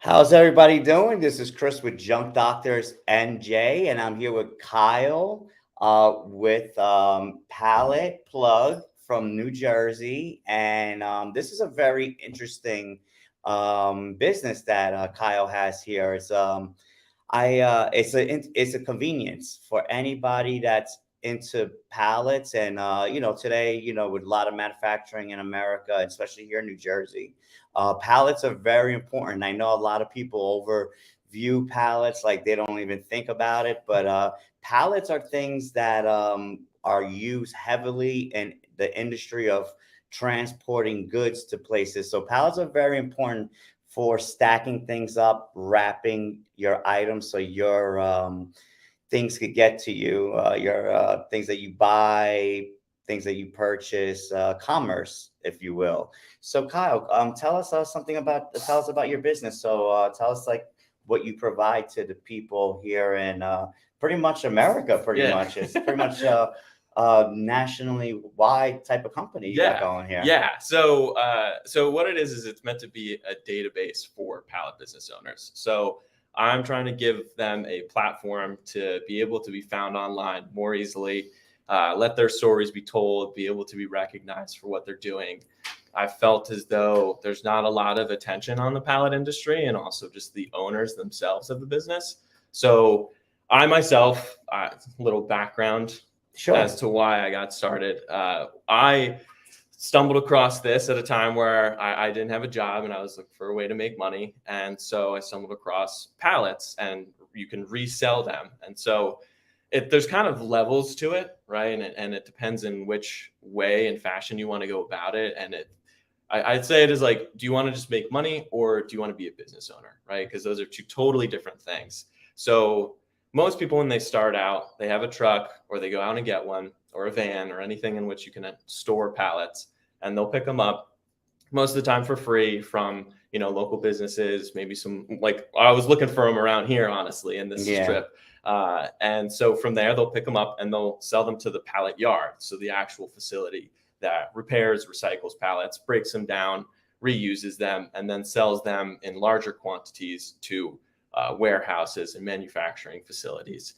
How's everybody doing? This is Chris with Junk Doctors NJ, and I'm here with Kyle with Pallet Plug from New Jersey. And this is a very interesting business that Kyle has here. It's a convenience for anybody that's into pallets, and today, with a lot of manufacturing in America, especially here in New Jersey, pallets are very important. I know a lot of people overview pallets, like they don't even think about it, but pallets are things that are used heavily in the industry of transporting goods to places. So pallets are very important for stacking things up, wrapping your items so your things could get to you, your things that you buy, things that you purchase, commerce, if you will. So, Kyle, tell us about your business. So, tell us like what you provide to the people here in pretty much America. Pretty Yeah. much, it's pretty much nationally wide type of company you got Yeah. going here. Yeah. So what it is it's meant to be a database for pallet business owners. So I'm trying to give them a platform to be able to be found online more easily, let their stories be told, be able to be recognized for what they're doing. I felt as though there's not a lot of attention on the pallet industry and also just the owners themselves of the business. So I myself, little background Sure. as to why I got started. I stumbled across this at a time where I didn't have a job and I was looking for a way to make money. And so I stumbled across pallets and you can resell them. And so there's kind of levels to it, right? And it depends in which way and fashion you want to go about it. And I'd say it is like, do you want to just make money or do you want to be a business owner, right? Because those are two totally different things. So most people, when they start out, they have a truck or they go out and get one or a van or anything in which you can store pallets, and they'll pick them up most of the time for free from, local businesses, maybe some, like I was looking for them around here, honestly, in this trip. And so from there, they'll pick them up and they'll sell them to the pallet yard. So the actual facility that repairs, recycles pallets, breaks them down, reuses them, and then sells them in larger quantities to warehouses and manufacturing facilities.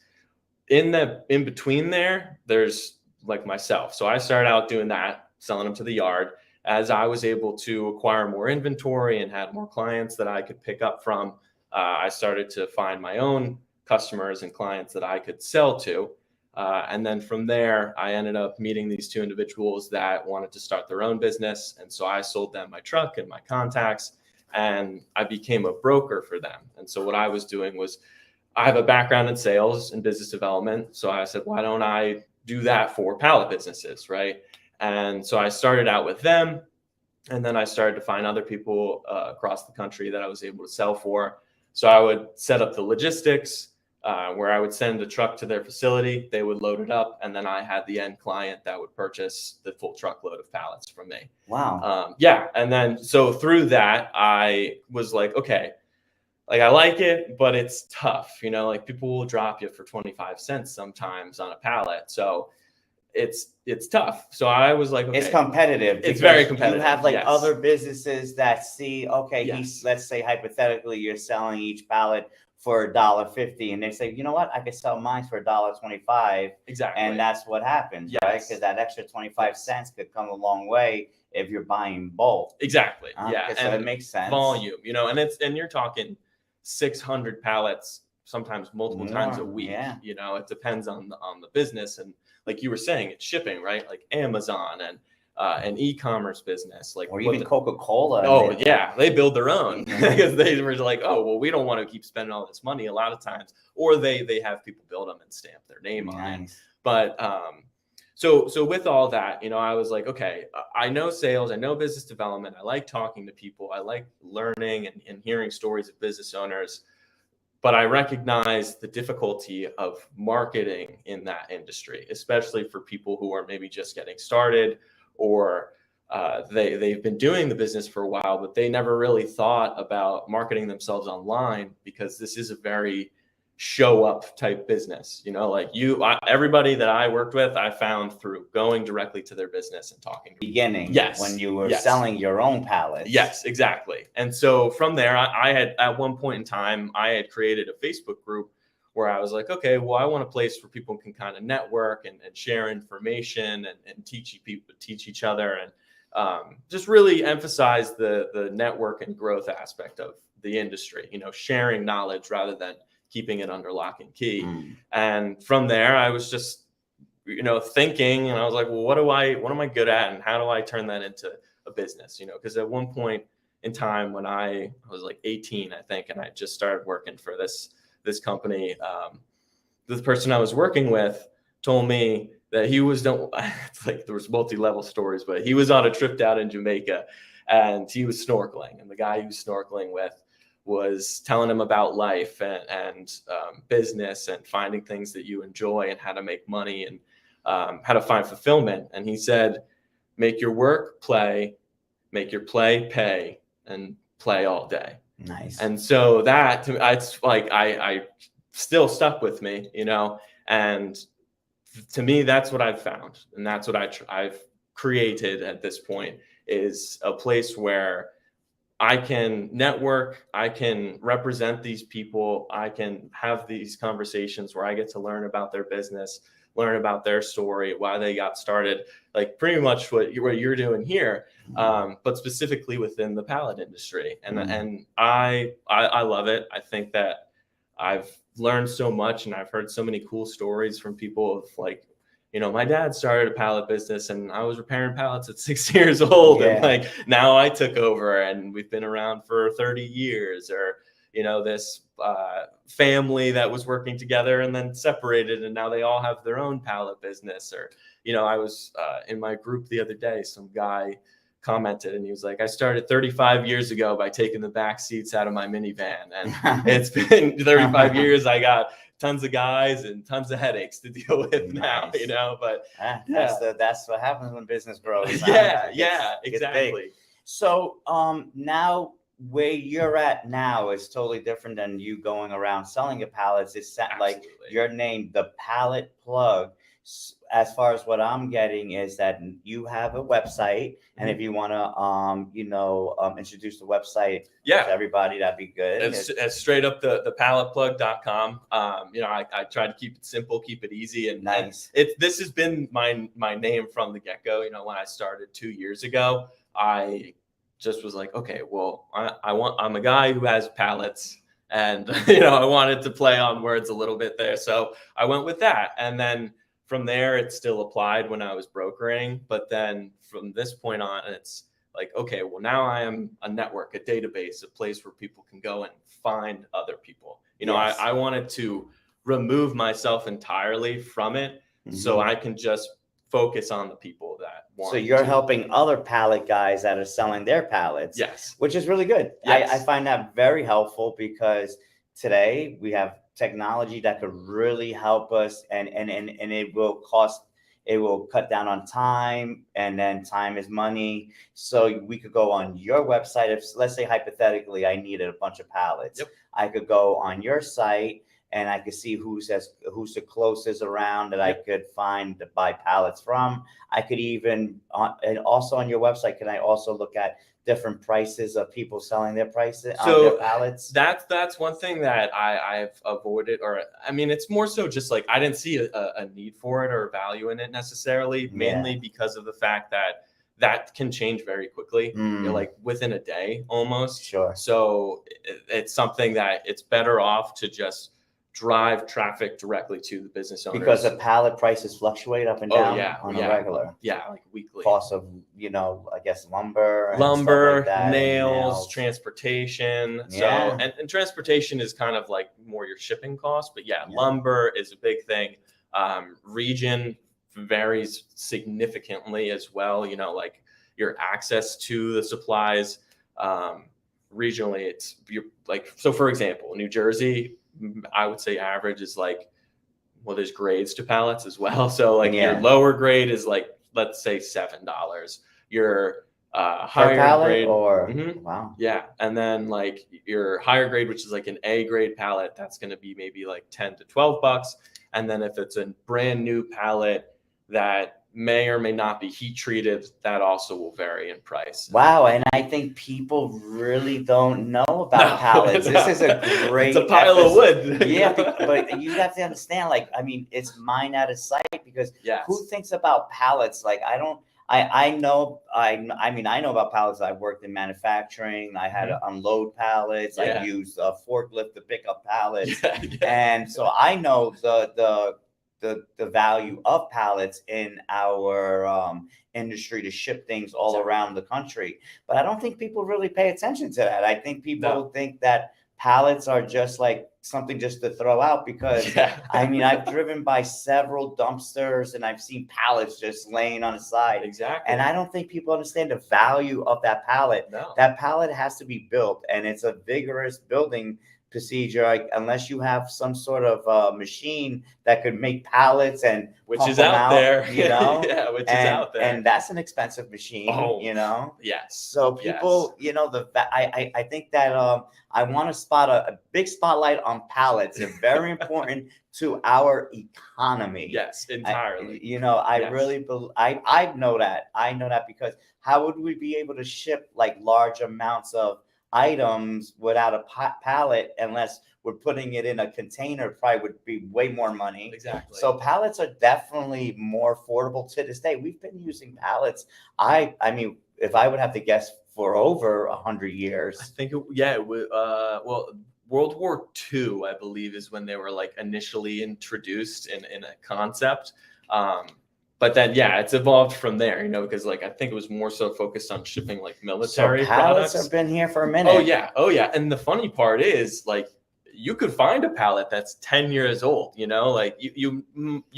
In between there's like myself. So I started out doing that, selling them to the yard. As I was able to acquire more inventory and had more clients that I could pick up from, I started to find my own customers and clients that I could sell to. And then from there, I ended up meeting these two individuals that wanted to start their own business. And so I sold them my truck and my contacts, and I became a broker for them. And so what I was doing was, I have a background in sales and business development. So I said, why don't I do that for pallet businesses, right? And so I started out with them. And then I started to find other people across the country that I was able to sell for. So I would set up the logistics where I would send a truck to their facility. They would load it up. And then I had the end client that would purchase the full truckload of pallets from me. Wow. Yeah. And then so through that, I was like, okay, like I like it, but it's tough. Like people will drop you for 25 cents sometimes on a pallet. So it's tough. So I was like, okay, it's competitive. It's very competitive. You have like yes. other businesses that see, okay, Yes. let's say hypothetically you're selling each pallet for $1.50, and they say, you know what, I could sell mine for $1.25. Exactly. And that's what happens, Yes. right? Because that extra 25 cents could come a long way if you're buying bulk. Exactly. Yeah. Okay, so it makes sense. Volume, and you're talking 600 pallets, sometimes multiple times a week. Yeah. It depends on the business. And like you were saying, it's shipping, right? Like Amazon and an e-commerce business, like or even Coca-Cola. Oh yeah, they build their own because they were like, oh well, we don't want to keep spending all this money a lot of times, or they have people build them and stamp their name on it. But so with all that, I was like, okay, I know sales, I know business development, I like talking to people, I like learning and hearing stories of business owners. But I recognize the difficulty of marketing in that industry, especially for people who are maybe just getting started, or they've been doing the business for a while, but they never really thought about marketing themselves online, because this is a very show up type business, you know, like everybody that I worked with, I found through going directly to their business and talking. Beginning, Yes. when you were Yes. selling your own pallets. Yes, exactly. And so from there, I had, at one point in time, I had created a Facebook group where I was like, okay, well, I want a place where people can kind of network and share information and teach each other, and just really emphasize the network and growth aspect of the industry, you know, sharing knowledge rather than keeping it under lock and key. And from there, I was just, you know, thinking, and I was like, well, what am I good at, and how do I turn that into a business? You know, because at one point in time when I was like 18, I think, and I just started working for this company, the person I was working with told me that he was it's like there was multi-level stories, but he was on a trip down in Jamaica and he was snorkeling, and the guy he was snorkeling with was telling him about life and business and finding things that you enjoy and how to make money and how to find fulfillment. And he said, make your work play, make your play pay, and play all day. Nice. And so that, to me, it's like I still stuck with me, you know, and to me, that's what I've found, and that's what I've created at this point, is a place where I can network, I can represent these people, I can have these conversations where I get to learn about their business, learn about their story, why they got started, like pretty much what you're doing here, but specifically within the pallet industry. And I love it. I think that I've learned so much, and I've heard so many cool stories from people of, like, you know, my dad started a pallet business and I was repairing pallets at 6 years old. Yeah. And like, now I took over and we've been around for 30 years, or, you know, this family that was working together and then separated, and now they all have their own pallet business. Or, you know, I was in my group the other day, some guy commented and he was like, I started 35 years ago by taking the back seats out of my minivan, and it's been 35 years. I got tons of guys and tons of headaches to deal with now, you know, but that's what happens when business grows. Yeah, exactly. So now where you're at now is totally different than you going around selling your pallets. It's like your name, the Pallet Plug. As far as what I'm getting is that you have a website, and if you want to, introduce the website to everybody, that'd be good. It's straight up the palletplug.com. You know, I try to keep it simple, keep it easy, and nice. This has been my name from the get-go. You know, when I started 2 years ago, I just was like, okay, well, I'm a guy who has pallets, and you know, I wanted to play on words a little bit there, so I went with that. And then from there, it still applied when I was brokering. But then from this point on, it's like, okay, well, now I am a network, a database, a place where people can go and find other people. You know, I wanted to remove myself entirely from it, so I can just focus on the people that want. So you're helping other pallet guys that are selling their pallets. Yes. Which is really good. Yes. I find that very helpful, because today we have technology that could really help us, and it will cut down on time, and then time is money. So we could go on your website. If, let's say, hypothetically, I needed a bunch of pallets, I could go on your site and I could see who's the closest around that I could find to buy pallets from. I could even, and also on your website, can I also look at different prices of people selling their prices on their pallets? That's one thing that I've avoided, or I mean, it's more so just like I didn't see a need for it or value in it necessarily, mainly because of the fact that can change very quickly, you know, like within a day almost. Sure. So it's something that it's better off to just drive traffic directly to the business owners, because the pallet prices fluctuate up and down on a regular. Like weekly. Cost of, you know, I guess lumber, and lumber, stuff like that, nails, transportation. So and transportation is kind of like more your shipping cost, but lumber is a big thing. Region varies significantly as well. You know, like your access to the supplies. Regionally, you're like, so for example, New Jersey, I would say average is like, well, there's grades to pallets as well. So like your lower grade is like, let's say $7. Your Per higher pallet grade. or Mhm. wow. Yeah, and then like your higher grade, which is like an A grade pallet, that's going to be maybe like 10 to 12 bucks. And then if it's a brand new pallet that may or may not be heat treated, that also will vary in price. Wow, and I think people really don't know about No, pallets. This is a it's a great pile of episode. wood. Yeah, but you have to understand, like, I mean, it's mine out of sight because who Yes. thinks about pallets? Like, I don't. I know I mean I know about pallets. I worked in manufacturing. I had to unload pallets. I Yeah. used a forklift to pick up pallets, Yeah, and so I know the value of pallets in our industry to ship things all Exactly. around the country. But I don't think people really pay attention to that. I think people No. think that pallets are just like something just to throw out because Yeah. I mean I've driven by several dumpsters and I've seen pallets just laying on the side. Exactly. And I don't think people understand the value of that pallet. No. That pallet has to be built and it's a vigorous building procedure, like, unless you have some sort of machine that could make pallets and which pump is them out there. you know. Yeah, which is out there. And that's an expensive machine, Oh, you know. yes. So people, Yes. you know, I think that I want to spot a big spotlight on pallets. They're very important to our economy. Yes, entirely. You know, I Yes. really I know that. I know that because how would we be able to ship like large amounts of items without a pallet unless we're putting it in a container? Probably would be way more money. Exactly. So pallets are definitely more affordable to this day. We've been using pallets. I mean, if I would have to guess, for over 100 I years. think well, World War II, I believe, is when they were like initially introduced in a concept. But then, yeah, it's evolved from there, you know, because like I think it was more so focused on shipping like So military pallets products. have been here for a minute. Oh yeah. And the funny part is like you could find a pallet that's 10 years old, you know, like you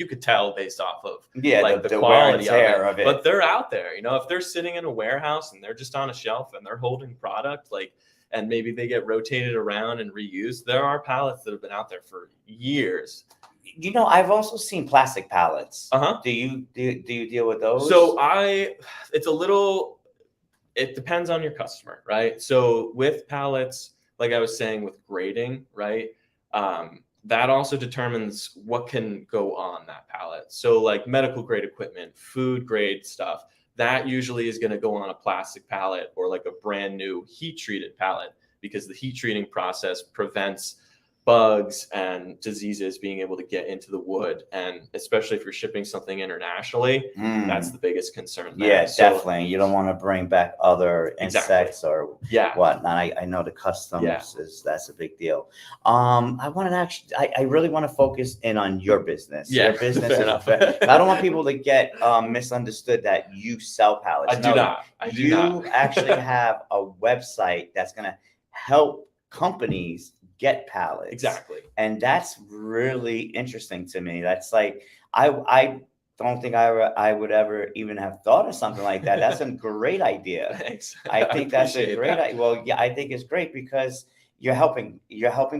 could tell based off of like the wear and quality tear of of it. But they're out there, you know, if they're sitting in a warehouse and they're just on a shelf and they're holding product, like, and maybe they get rotated around and reused, there are pallets that have been out there for years. You know, I've also seen plastic pallets. Uh-huh. Do you deal with those? So it's a little, it depends on your customer, right? So with pallets, like I was saying with grading, right? That also determines what can go on that pallet. So like medical grade equipment, food grade stuff, that usually is going to go on a plastic pallet or like a brand new heat treated pallet because the heat treating process prevents bugs and diseases being able to get into the wood. And especially if you're shipping something internationally, that's the biggest concern there. Yeah, definitely. You don't want to bring back other insects or whatnot. I know the customs that's a big deal. I want to actually, I really want to focus in on your business. Yeah, your business is I don't want people to get misunderstood that you sell pallets. I do not. You actually have a website that's going to help companies get pallets. Exactly. And that's really interesting to me. That's like, I don't think I would ever even have thought of something like that. That's a great idea. Thanks. I think that's a great idea. Well, yeah, I think it's great because you're helping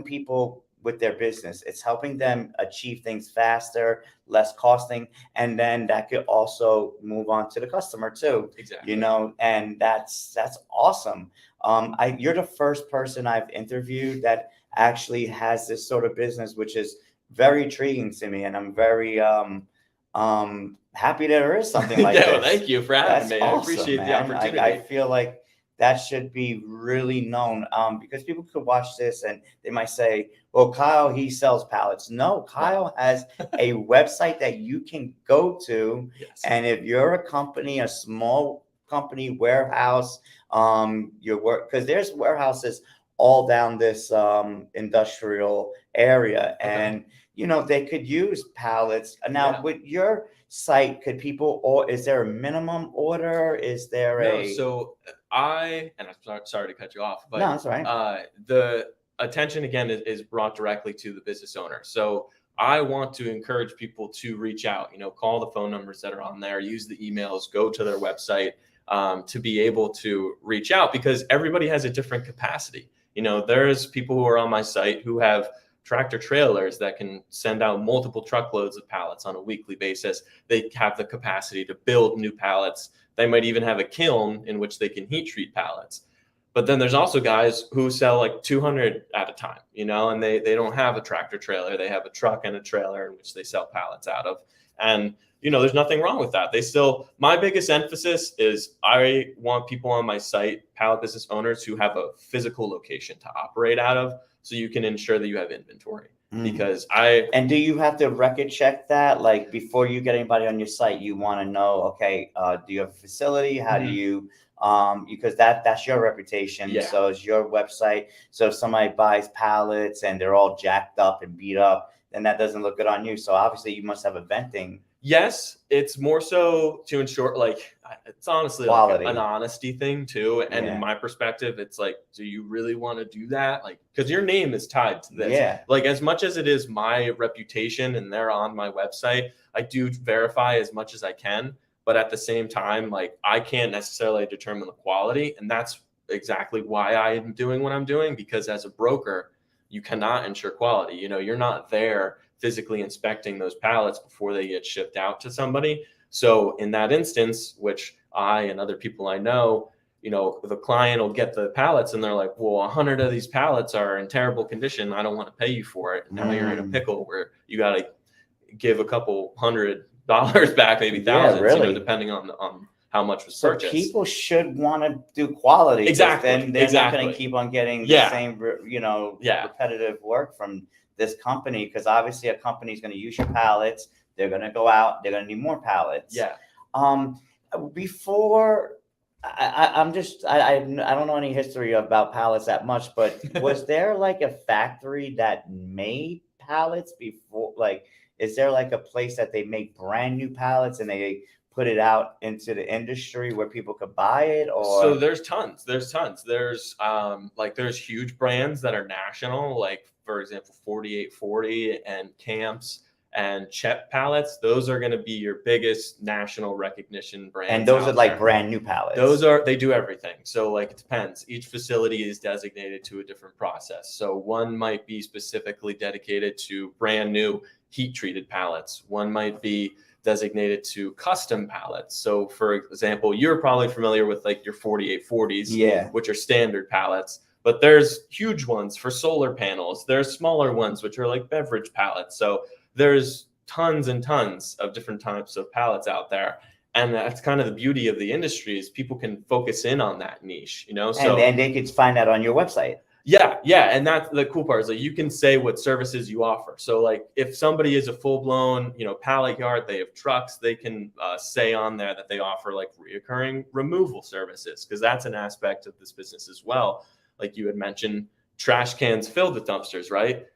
people with their business. It's helping them achieve things faster, less costing, and then that could also move on to the customer too. Exactly. You know, and that's awesome. You're the first person I've interviewed that actually has this sort of business, which is very intriguing to me, and I'm very happy that there is something like this. Well, thank you for having me. Awesome, I appreciate the opportunity. I feel like that should be really known because people could watch this and they might say, well, Kyle, he sells pallets. No, Kyle has a website that you can go to. Yes. And if you're a company, a small company, warehouse, your work, because there's warehouses all down this industrial area, and you know they could use pallets. Now with your site, could people, or is there a minimum order? Is there So and I'm sorry to cut you off, but no, that's all right. The attention again is brought directly to the business owner. So I want to encourage people to reach out, you know, call the phone numbers that are on there, use the emails, go to their website to be able to reach out because everybody has a different capacity. You know, there's people who are on my site who have tractor trailers that can send out multiple truckloads of pallets on a weekly basis. They have the capacity to build new pallets. They might even have a kiln in which they can heat treat pallets. But then there's also guys who sell like 200 at a time, and they don't have a tractor trailer. They have a truck and a trailer in which they sell pallets out of. And, there's nothing wrong with that. My biggest emphasis is I want people on my site, pallet business owners, who have a physical location to operate out of, so you can ensure that you have inventory. Because And do you have to record check that? Like before you get anybody on your site, you want to know, okay, do you have a facility? How do you, because that's your reputation. Yeah. So it's your website. So if somebody buys pallets and they're all jacked up and beat up, then that doesn't look good on you. So obviously you must have a venting. Yes, it's more so to ensure, like, it's honestly like an honesty thing too. And in my perspective, it's like, do you really want to do that? Like, because your name is tied to this. Yeah. Like, as much as it is my reputation and they're on my website, I do verify as much as I can. But at the same time, like, I can't necessarily determine the quality. And that's exactly why I am doing what I'm doing, because as a broker, you cannot ensure quality. You're not there physically inspecting those pallets before they get shipped out to somebody. So in that instance, which I and other people I know, the client will get the pallets and they're like, well, 100 of these pallets are in terrible condition. I don't want to pay you for it. Now you're in a pickle where you got to give a couple $100 back, maybe thousands, really. Depending on how much was purchased. So people should want to do quality. Exactly. Then they're not going to keep on getting the same, repetitive work from this company, because obviously a company is going to use your pallets. They're going to go out. They're going to need more pallets. Yeah. Before, I don't know any history about pallets that much, but was there like a factory that made pallets before? Like, is there like a place that they make brand new pallets and they put it out into the industry where people could buy it? Or so there's tons. There's there's huge brands that are national, like for example 4840 and Camps and Chet pallets. Those are going to be your biggest national recognition brands. And those are like brand new pallets. They do everything. So like, it depends. Each facility is designated to a different process. So one might be specifically dedicated to brand new heat treated pallets. One might be designated to custom pallets. So for example, you're probably familiar with like your 4840s, which are standard pallets, but there's huge ones for solar panels. There's smaller ones, which are like beverage pallets. So there's tons and tons of different types of pallets out there. And that's kind of the beauty of the industry, is people can focus in on that niche, So and they could find that on your website. Yeah. And that's the cool part, is like you can say what services you offer. So like if somebody is a full-blown, pallet yard, they have trucks, they can say on there that they offer like reoccurring removal services, because that's an aspect of this business as well. Like you had mentioned, trash cans filled with dumpsters, right?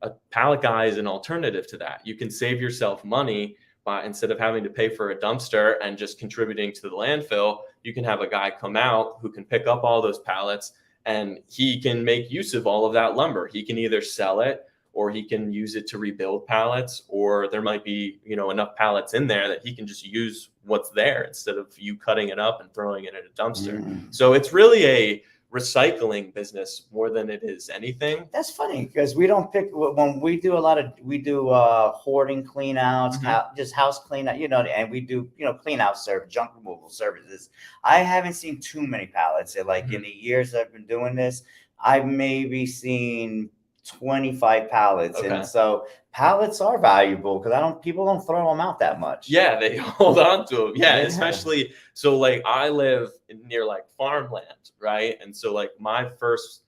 A pallet guy is an alternative to that. You can save yourself money by, instead of having to pay for a dumpster and just contributing to the landfill, you can have a guy come out who can pick up all those pallets, and he can make use of all of that lumber. He can either sell it, or he can use it to rebuild pallets, or there might be, enough pallets in there that he can just use what's there instead of you cutting it up and throwing it in a dumpster. So it's really a recycling business more than it is anything. That's funny, because we don't pick, when we do hoarding clean outs, just house clean out, and we do, clean out junk removal services. I haven't seen too many pallets. Like in the years I've been doing this, I've maybe seen 25 pallets. And so pallets are valuable, because people don't throw them out that much. Yeah, they hold on to them. Yeah, especially, so like I live near like farmland, right? And so like my first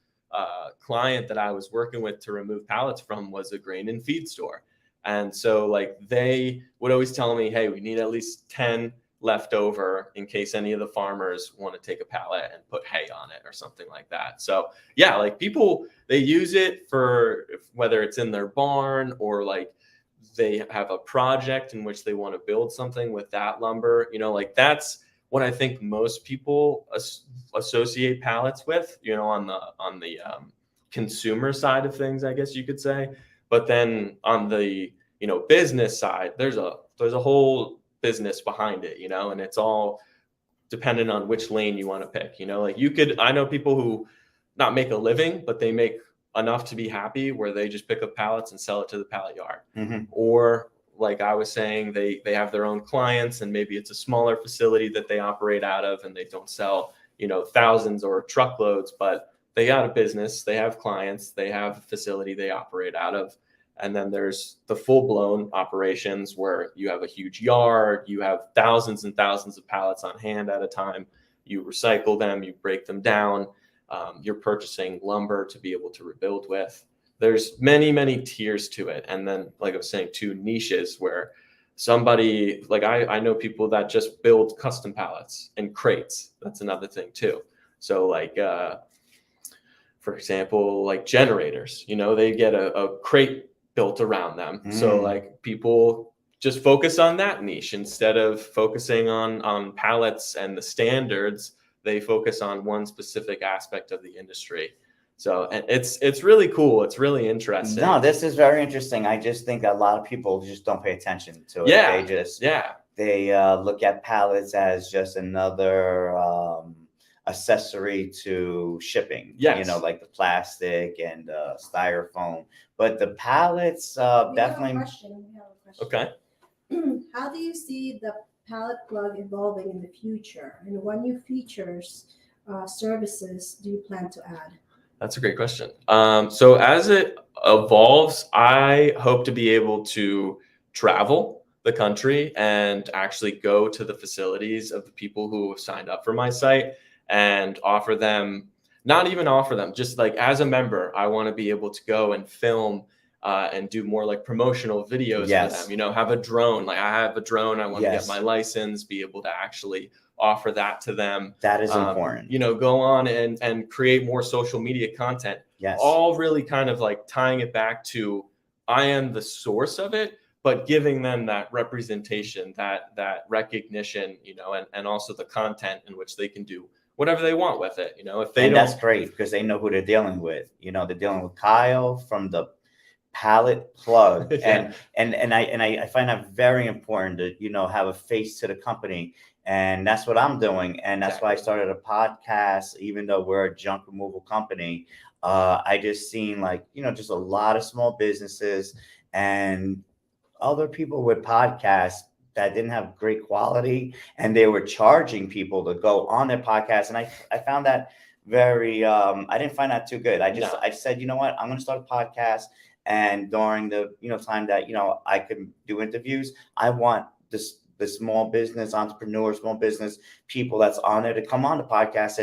client that I was working with to remove pallets from was a grain and feed store. And so like they would always tell me, hey, we need at least 10 left over in case any of the farmers want to take a pallet and put hay on it or something like that. So yeah, like people, they use it for whether it's in their barn, or like they have a project in which they want to build something with that lumber. Like that's what I think most people associate pallets with, on the consumer side of things, I guess you could say. But then on the business side, there's a whole business behind it, and it's all dependent on which lane you want to pick. Like I know people who not make a living, but they make enough to be happy, where they just pick up pallets and sell it to the pallet yard. Mhm. Or like I was saying, they have their own clients, and maybe it's a smaller facility that they operate out of, and they don't sell, thousands or truckloads, but they got a business, they have clients, they have a facility they operate out of. And then there's the full-blown operations where you have a huge yard, you have thousands and thousands of pallets on hand at a time, you recycle them, you break them down, you're purchasing lumber to be able to rebuild with. There's many, many tiers to it. And then, like I was saying, two niches where somebody, like I know people that just build custom pallets and crates. That's another thing too. So like, for example, like generators, they get a crate built around them. So like people just focus on that niche instead of focusing on pallets and the standards. They focus on one specific aspect of the industry. So, and it's really cool. It's really interesting. No, this is very interesting. I just think a lot of people just don't pay attention to it. Yeah, They just yeah. they look at pallets as just another accessory to shipping. Yes. Like the plastic and styrofoam. But the pallets We have a definitely. question. Okay. How do you see the Pallet Plug evolving in the future, and what new features, services do you plan to add? That's a great question. So as it evolves, I hope to be able to travel the country and actually go to the facilities of the people who have signed up for my site and offer them, not even offer them, just like as a member, I want to be able to go and film and do more like promotional videos Yes. for them, have a drone. Like I have a drone, I want to Yes. get my license, be able to actually offer that to them. That is important. Go on and create more social media content. Yes. All really kind of like tying it back to I am the source of it, but giving them that representation, that recognition, and also the content in which they can do whatever they want with it. If they And don't, that's great because they know who they're dealing with. They're dealing with Kyle from the Pallet Plug. Yeah. And I find that very important to, have a face to the company. And that's what I'm doing. And that's why I started a podcast, even though we're a junk removal company. I just seen just a lot of small businesses and other people with podcasts that didn't have great quality, and they were charging people to go on their podcast. And I found that very, I didn't find that too good. I said, you know what, I'm going to start a podcast. And during the, time that, I could do interviews, I want the small business entrepreneurs, small business people that's on there to come on the podcast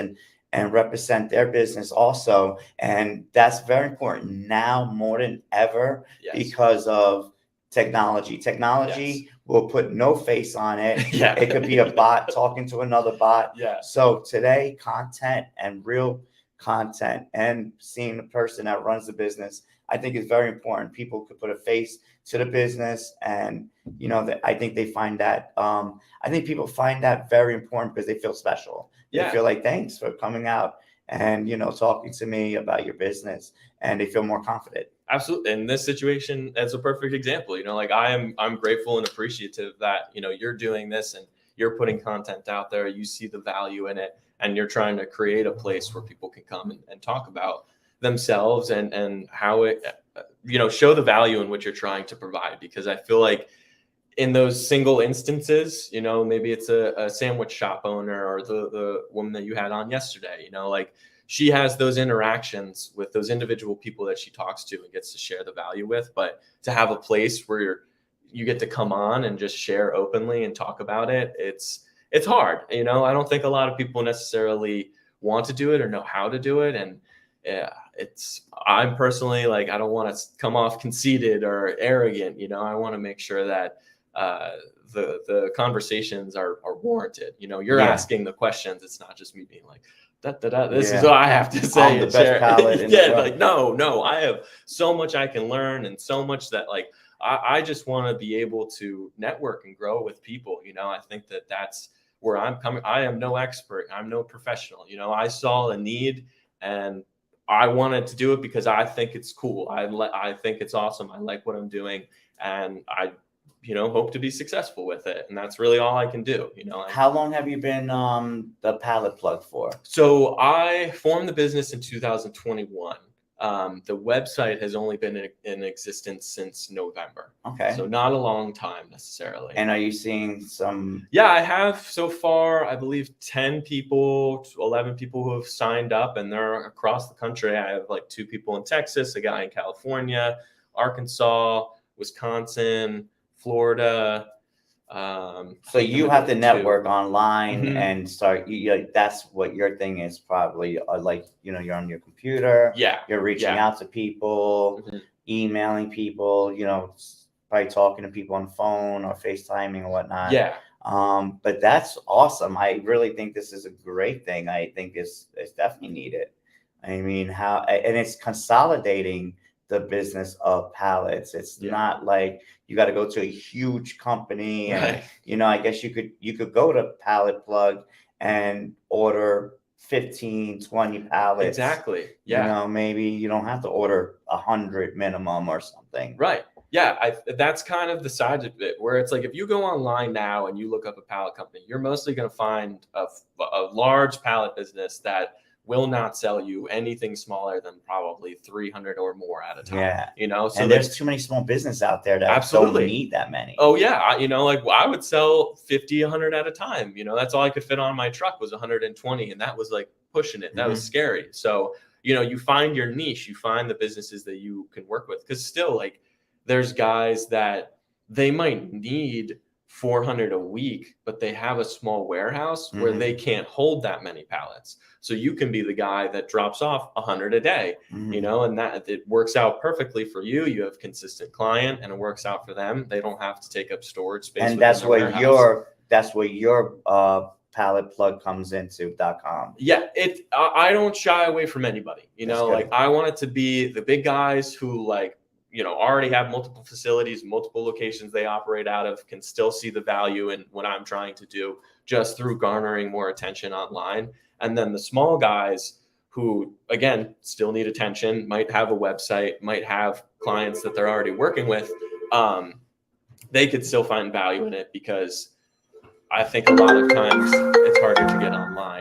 and represent their business also. And that's very important now more than ever. Yes. Because of technology. Technology will put no face on it. Yeah. It could be a bot talking to another bot. Yeah. So today, content and real content and seeing the person that runs the business, I think is very important. People could put a face to the business, and I think they find that. I think people find that very important because they feel special. They feel like, thanks for coming out and talking to me about your business, and they feel more confident. Absolutely. In this situation, it's a perfect example. Like I'm grateful and appreciative that you're doing this and you're putting content out there. You see the value in it, and you're trying to create a place where people can come and talk about themselves and how it show the value in which you're trying to provide. Because I feel like in those single instances, maybe it's a sandwich shop owner or the woman that you had on yesterday, like she has those interactions with those individual people that she talks to and gets to share the value with. But to have a place where you get to come on and just share openly and talk about it, it's hard. I don't think a lot of people necessarily want to do it or know how to do it. And I'm personally like, I don't want to come off conceited or arrogant. I want to make sure that the conversations are warranted. You're asking the questions. It's not just me being like, this is what I have to say. I'm the best pallet in the world. Like no, I have so much I can learn and so much that like I just want to be able to network and grow with people. I think that's where I'm coming. I am no expert. I'm no professional. I saw a need and I wanted to do it because I think it's cool. I think it's awesome. I like what I'm doing, and I hope to be successful with it. And that's really all I can do. How long have you been the Pallet Plug for? So I formed the business in 2021. The website has only been in existence since November. Okay. So not a long time necessarily. And are you seeing some? Yeah, I have so far, I believe 10 people, 11 people who have signed up, and they're across the country. I have like 2 people in Texas, a guy in California, Arkansas, Wisconsin, Florida. So you have to 2. network online Mhm. and start. That's what your thing is probably. Like you're on your computer. Yeah. You're reaching Yeah. out to people, Mhm. emailing people. Probably talking to people on the phone or FaceTiming or whatnot. Yeah. But that's awesome. I really think this is a great thing. I think it's definitely needed. I mean, and it's consolidating the business of pallets. It's Yeah. not like you got to go to a huge company and Right. I guess you could go to Pallet Plug and order 15, 20 pallets. Exactly. Yeah. Maybe you don't have to order 100 minimum or something. Right. Yeah, that's kind of the side of it where it's like if you go online now and you look up a pallet company, you're mostly going to find a large pallet business that will not sell you anything smaller than probably 300 or more at a time. Yeah. So and there's too many small business out there that absolutely don't need that many. Oh yeah, like I would sell 50, 100 at a time. That's all I could fit on my truck was 120, and that was like pushing it. That was scary. So you find your niche, you find the businesses that you can work with, because still like there's guys that they might need 400 a week, but they have a small warehouse where they can't hold that many pallets. So you can be the guy that drops off 100 a day, and that it works out perfectly for you. You have consistent client, and it works out for them. They don't have to take up storage space. And that's where your Pallet Plug comes into .com. Yeah, I don't shy away from anybody. Like I want it to be the big guys who like already have multiple facilities, multiple locations they operate out of, can still see the value in what I'm trying to do just through garnering more attention online. And then the small guys who, again, still need attention, might have a website, might have clients that they're already working with, they could still find value in it, because I think a lot of times it's harder to get online.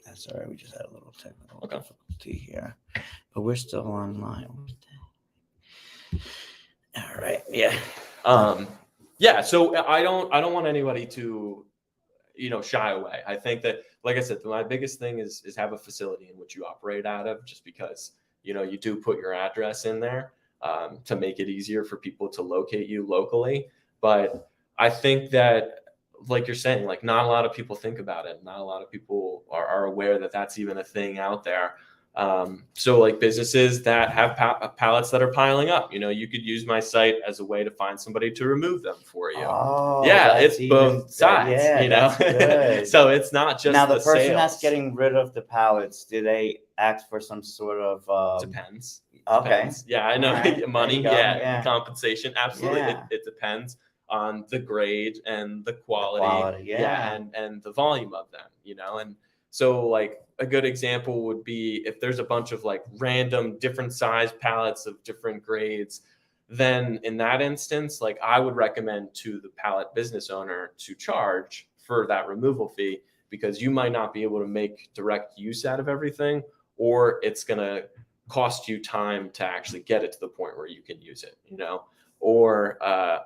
That's all right. We just had a little technical difficulty here, but we're still online. All right. Yeah. Yeah. So I don't want anybody to, shy away. I think that, like I said, my biggest thing is have a facility in which you operate out of, just because, you do put your address in there to make it easier for people to locate you locally. But I think that, like you're saying, like not a lot of people think about it. Not a lot of people are aware that that's even a thing out there. So like businesses that have pallets that are piling up, you could use my site as a way to find somebody to remove them for you. Oh, yeah, it's both sides, That's good. So it's not just now the person sales. that's getting rid of the pallets, do they ask for some sort of depends. Okay. Depends. Yeah, I know. Right. Money, compensation. Absolutely. It depends on the grade and the quality. And the volume of them, and so like a good example would be if there's a bunch of like random different size pallets of different grades, then in that instance, like I would recommend to the pallet business owner to charge for that removal fee, because you might not be able to make direct use out of everything, or it's going to cost you time to actually get it to the point where you can use it, or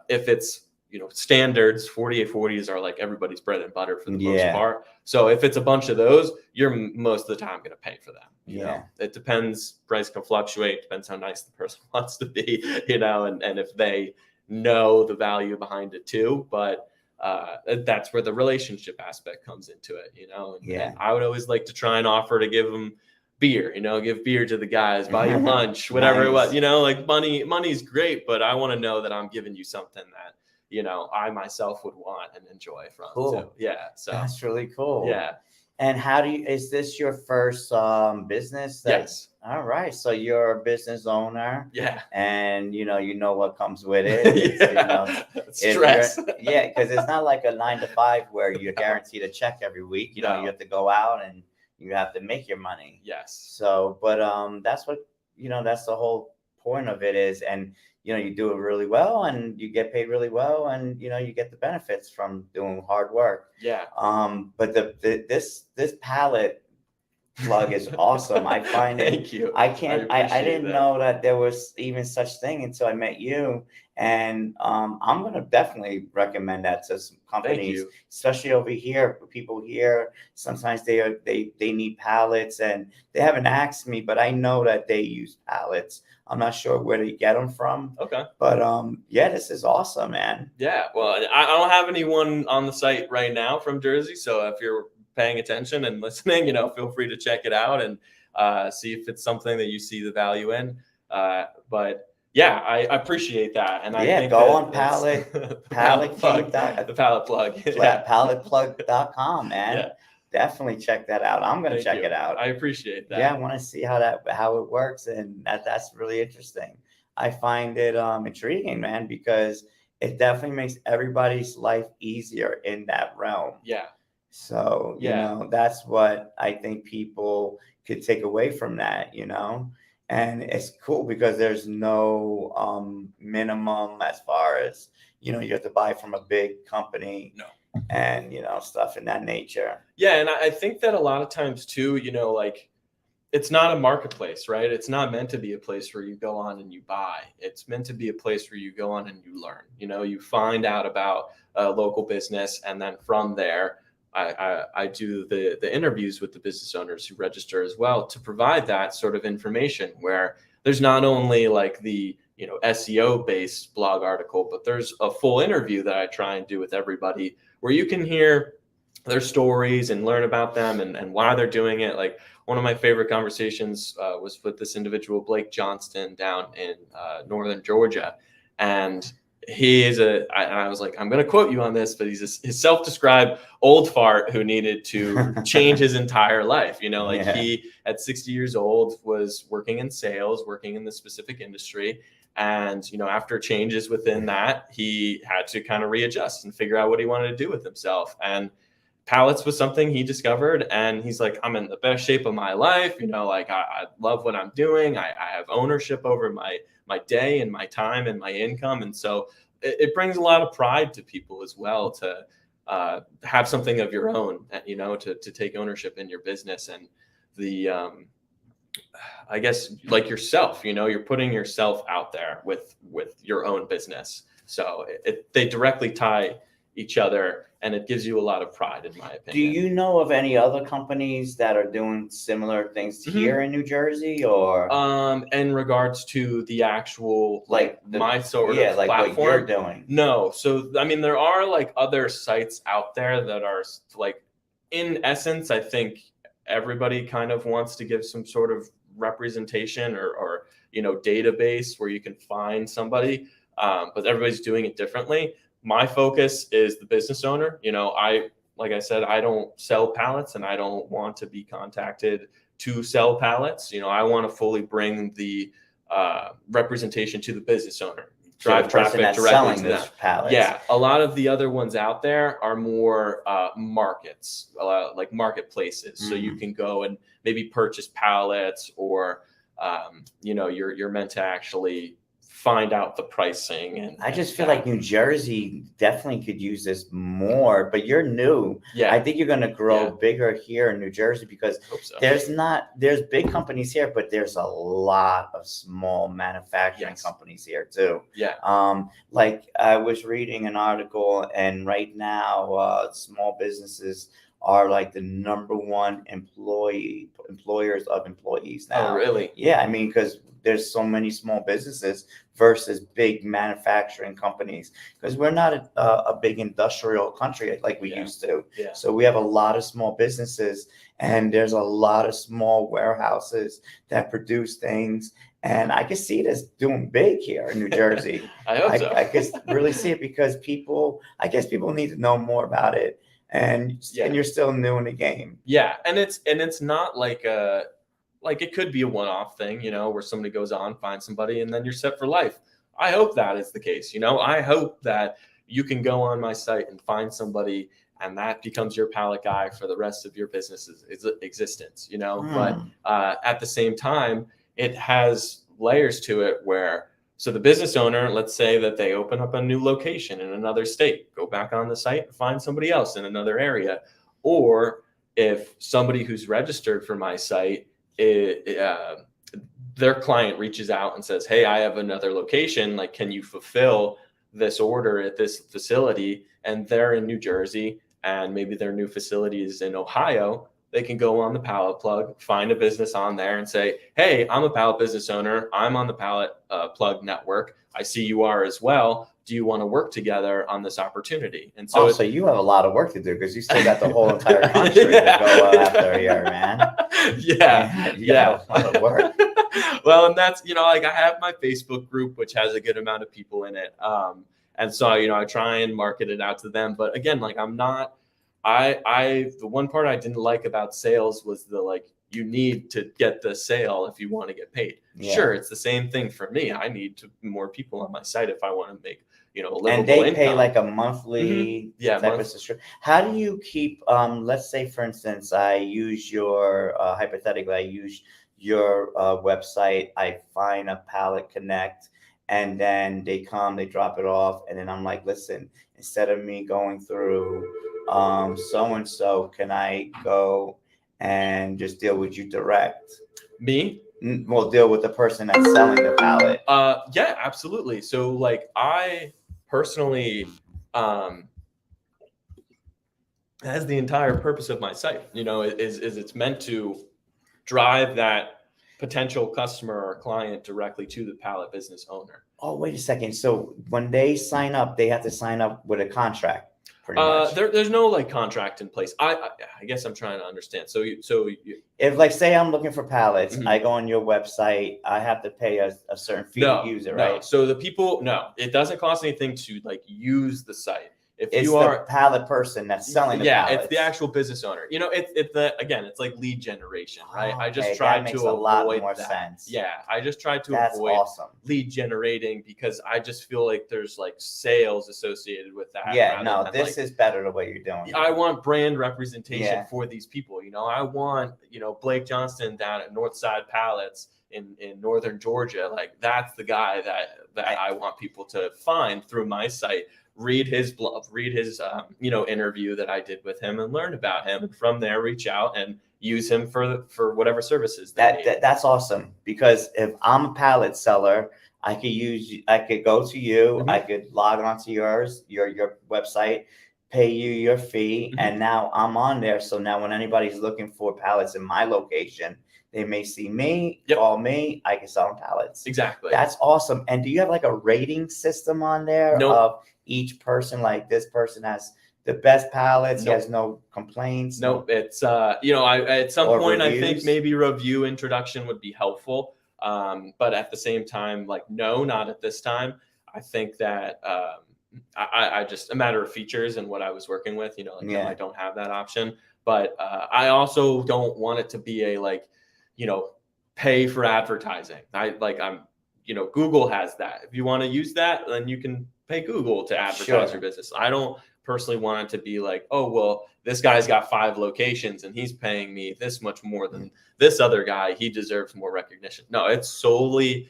if it's, standards, 4840s are like everybody's bread and butter for the most part. So if it's a bunch of those, you're most of the time going to pay for them. You know, it depends. Price can fluctuate. Depends how nice the person wants to be, and if they know the value behind it too. But that's where the relationship aspect comes into it, And I would always like to try and offer to give them beer, give beer to the guys, buy you lunch, whatever it was, like money's great, but I want to know that I'm giving you something that, I myself would want and enjoy from. Cool. Too. Yeah. So that's really cool. Yeah. And is this your first business? Yes. All right. So you're a business owner. Yeah. And you know what comes with it. Stress. Because it's not like a 9-to-5 where you're guaranteed a check every week. You have to go out and you have to make your money. Yes. So, but that's what that's the whole point of it is, and you do it really well, and you get paid really well, and you get the benefits from doing hard work. Yeah. But this pallet Plug is awesome. I find it. Thank you. I can't. I appreciate didn't that. know that there was even such thing until I met you, and I'm gonna definitely recommend that to some Thank companies, you. especially over here. People here sometimes they need pallets, and they haven't asked me, but I know that they use pallets. I'm not sure where they get them from, Okay. but yeah, this is awesome, man. Yeah. Well, I don't have anyone on the site right now from Jersey, so if you're paying attention and listening, feel free to check it out and see if it's something that you see the value in. But yeah, I appreciate that, and I Yeah, think go that on that's Pallet the Pallet King the pallet plug. Yeah. palletplug.com, man. Yeah. Definitely check that out. I'm gonna Thank check you. it out. I appreciate Yeah, I that. want to see how it works, and that's really interesting. I find it intriguing, man, because it definitely makes everybody's life easier in that realm. Yeah. So, Yeah. that's what I think people could take away from that. And it's cool because there's no minimum as far as, you have to buy from a big company No. and, stuff in that nature. Yeah, and I think that a lot of times too, like it's not a marketplace, right? It's not meant to be a place where you go on and you buy. It's meant to be a place where you go on and you learn. You find out about a local business, and then from there, I do the interviews with the business owners who register as well to provide that sort of information where there's not only like the SEO based blog article, but there's a full interview that I try and do with everybody where you can hear their stories and learn about them and why they're doing it. Like one of my favorite conversations was with this individual, Blake Johnston, down in northern Georgia. And I was like, I'm going to quote you on this, but he's his self-described old fart who needed to change his entire life. Yeah. He at 60 years old was working in sales, working in this specific industry. And, after changes within that, he had to kind of readjust and figure out what he wanted to do with himself. And pallets was something he discovered, and he's like, I'm in the best shape of my life. Like I love what I'm doing. I have ownership over my day and my time and my income. And so it brings a lot of pride to people as well to have something of your own, to take ownership in your business. And the, I guess like yourself, you're putting yourself out there with your own business. So they directly tie each other, and it gives you a lot of pride, in my opinion. Do you know of any other companies that are doing similar things here in New Jersey, or in regards to the actual my sort of like platform? what you're doing? No. So I mean, there are like other sites out there that are like, in essence, I think everybody kind of wants to give some sort of representation or database where you can find somebody, but everybody's doing it differently. My focus is the business owner. Like I said, I don't sell pallets, and I don't want to be contacted to sell pallets. I want to fully bring the representation to the business owner, drive traffic directly to them. Pallets. Yeah, a lot of the other ones out there are more markets, like marketplaces. So you can go and maybe purchase pallets, or you're meant to actually find out the pricing. And I just feel like New Jersey definitely could use this more, but you're new. Yeah, I think you're going to grow bigger here in New Jersey, because so. there's big companies here, but there's a lot of small manufacturing companies here too. Yeah. Like I was reading an article, and right now, small businesses are like the number one employers of employees now. Oh, really? Yeah, I mean, because there's so many small businesses versus big manufacturing companies, because we're not a big industrial country like we used to. Yeah. So we have a lot of small businesses, and there's a lot of small warehouses that produce things. And I can see this doing big here in New Jersey. I hope so. I can really see it, because I guess people need to know more about it. And you're still new in the game. Yeah, and it's not like it could be a one-off thing, where somebody goes on, finds somebody, and then you're set for life. I hope that is the case. I hope that you can go on my site and find somebody, and that becomes your pallet guy for the rest of your business's existence. But at the same time, it has layers to it where. So the business owner, let's say that they open up a new location in another state, go back on the site and find somebody else in another area. Or if somebody who's registered for my site, their client reaches out and says, hey, I have another location, like, can you fulfill this order at this facility? And they're in New Jersey, and maybe their new facility is in Ohio. They can go on the Pallet Plug, find a business on there and say, hey, I'm a pallet business owner. I'm on the Pallet Plug network. I see you are as well. Do you want to work together on this opportunity? And so, so you have a lot of work to do, because you still got the whole entire country to go after here, man. Yeah. You got a lot of work. Well, and that's, like, I have my Facebook group, which has a good amount of people in it. And so, I try and market it out to them. But again, like, the one part I didn't like about sales was you need to get the sale if you want to get paid. Yeah. Sure, it's the same thing for me. I need more people on my site if I want to make, a livable And they income. pay like a monthly type of subscription. How do you keep, let's say, for instance, I use hypothetically, I use your website, I find a Pallet Connect, and then they drop it off, and then I'm like, listen, instead of me going through so-and-so, can I go and just deal with you direct? Me? We'll deal with the person that's selling the pallet. Yeah, absolutely. So, like, I personally, that's the entire purpose of my site, is it's meant to drive that potential customer or client directly to the pallet business owner. Oh, wait a second. So when they sign up, they have to sign up with a contract, pretty much. There's no contract in place. I guess I'm trying to understand. So if, say I'm looking for pallets, Mhm. I go on your website, I have to pay a certain fee to use it, right? So it doesn't cost anything to use the site. If It's you are the pallet person that's selling the pallets. it's the actual business owner. It's like lead generation, right? I just Okay, tried that makes to a lot avoid more that. sense. Yeah, I just tried to That's avoid awesome. lead generating, because I just feel like there's sales associated with that. Yeah, no, this is better the way you're doing. I want brand representation Yeah. for these people. I want, Blake Johnston down at Northside Pallets in northern Georgia. Like, that's the guy that I want people to find through my site. Read his blog, read his interview that I did with him, and learn about him, and from there reach out and use him for whatever services that's awesome, because if I'm a pallet seller, I could go to you, Mhm. I could log onto your website, pay you your fee, Mhm. and now I'm on there. So now when anybody's looking for pallets in my location, they may see me, Yep. call me, I can sell them pallets. Exactly. That's awesome. And do you have a rating system on there? Nope. Of each person, like, this person has the best pallets, he Nope. has no complaints? Nope. It's I at some Or point reviews? I think maybe review introduction would be helpful. But at the same time, no, not at this time. I think that I just, a matter of features and what I was working with, no, I don't have that option. But I also don't want it to be a pay for advertising. Google has that. If you want to use that, then you can pay Google to advertise your business. I don't personally want it to be oh, well, this guy's got 5 locations and he's paying me this much more than this other guy. He deserves more recognition. No, it's solely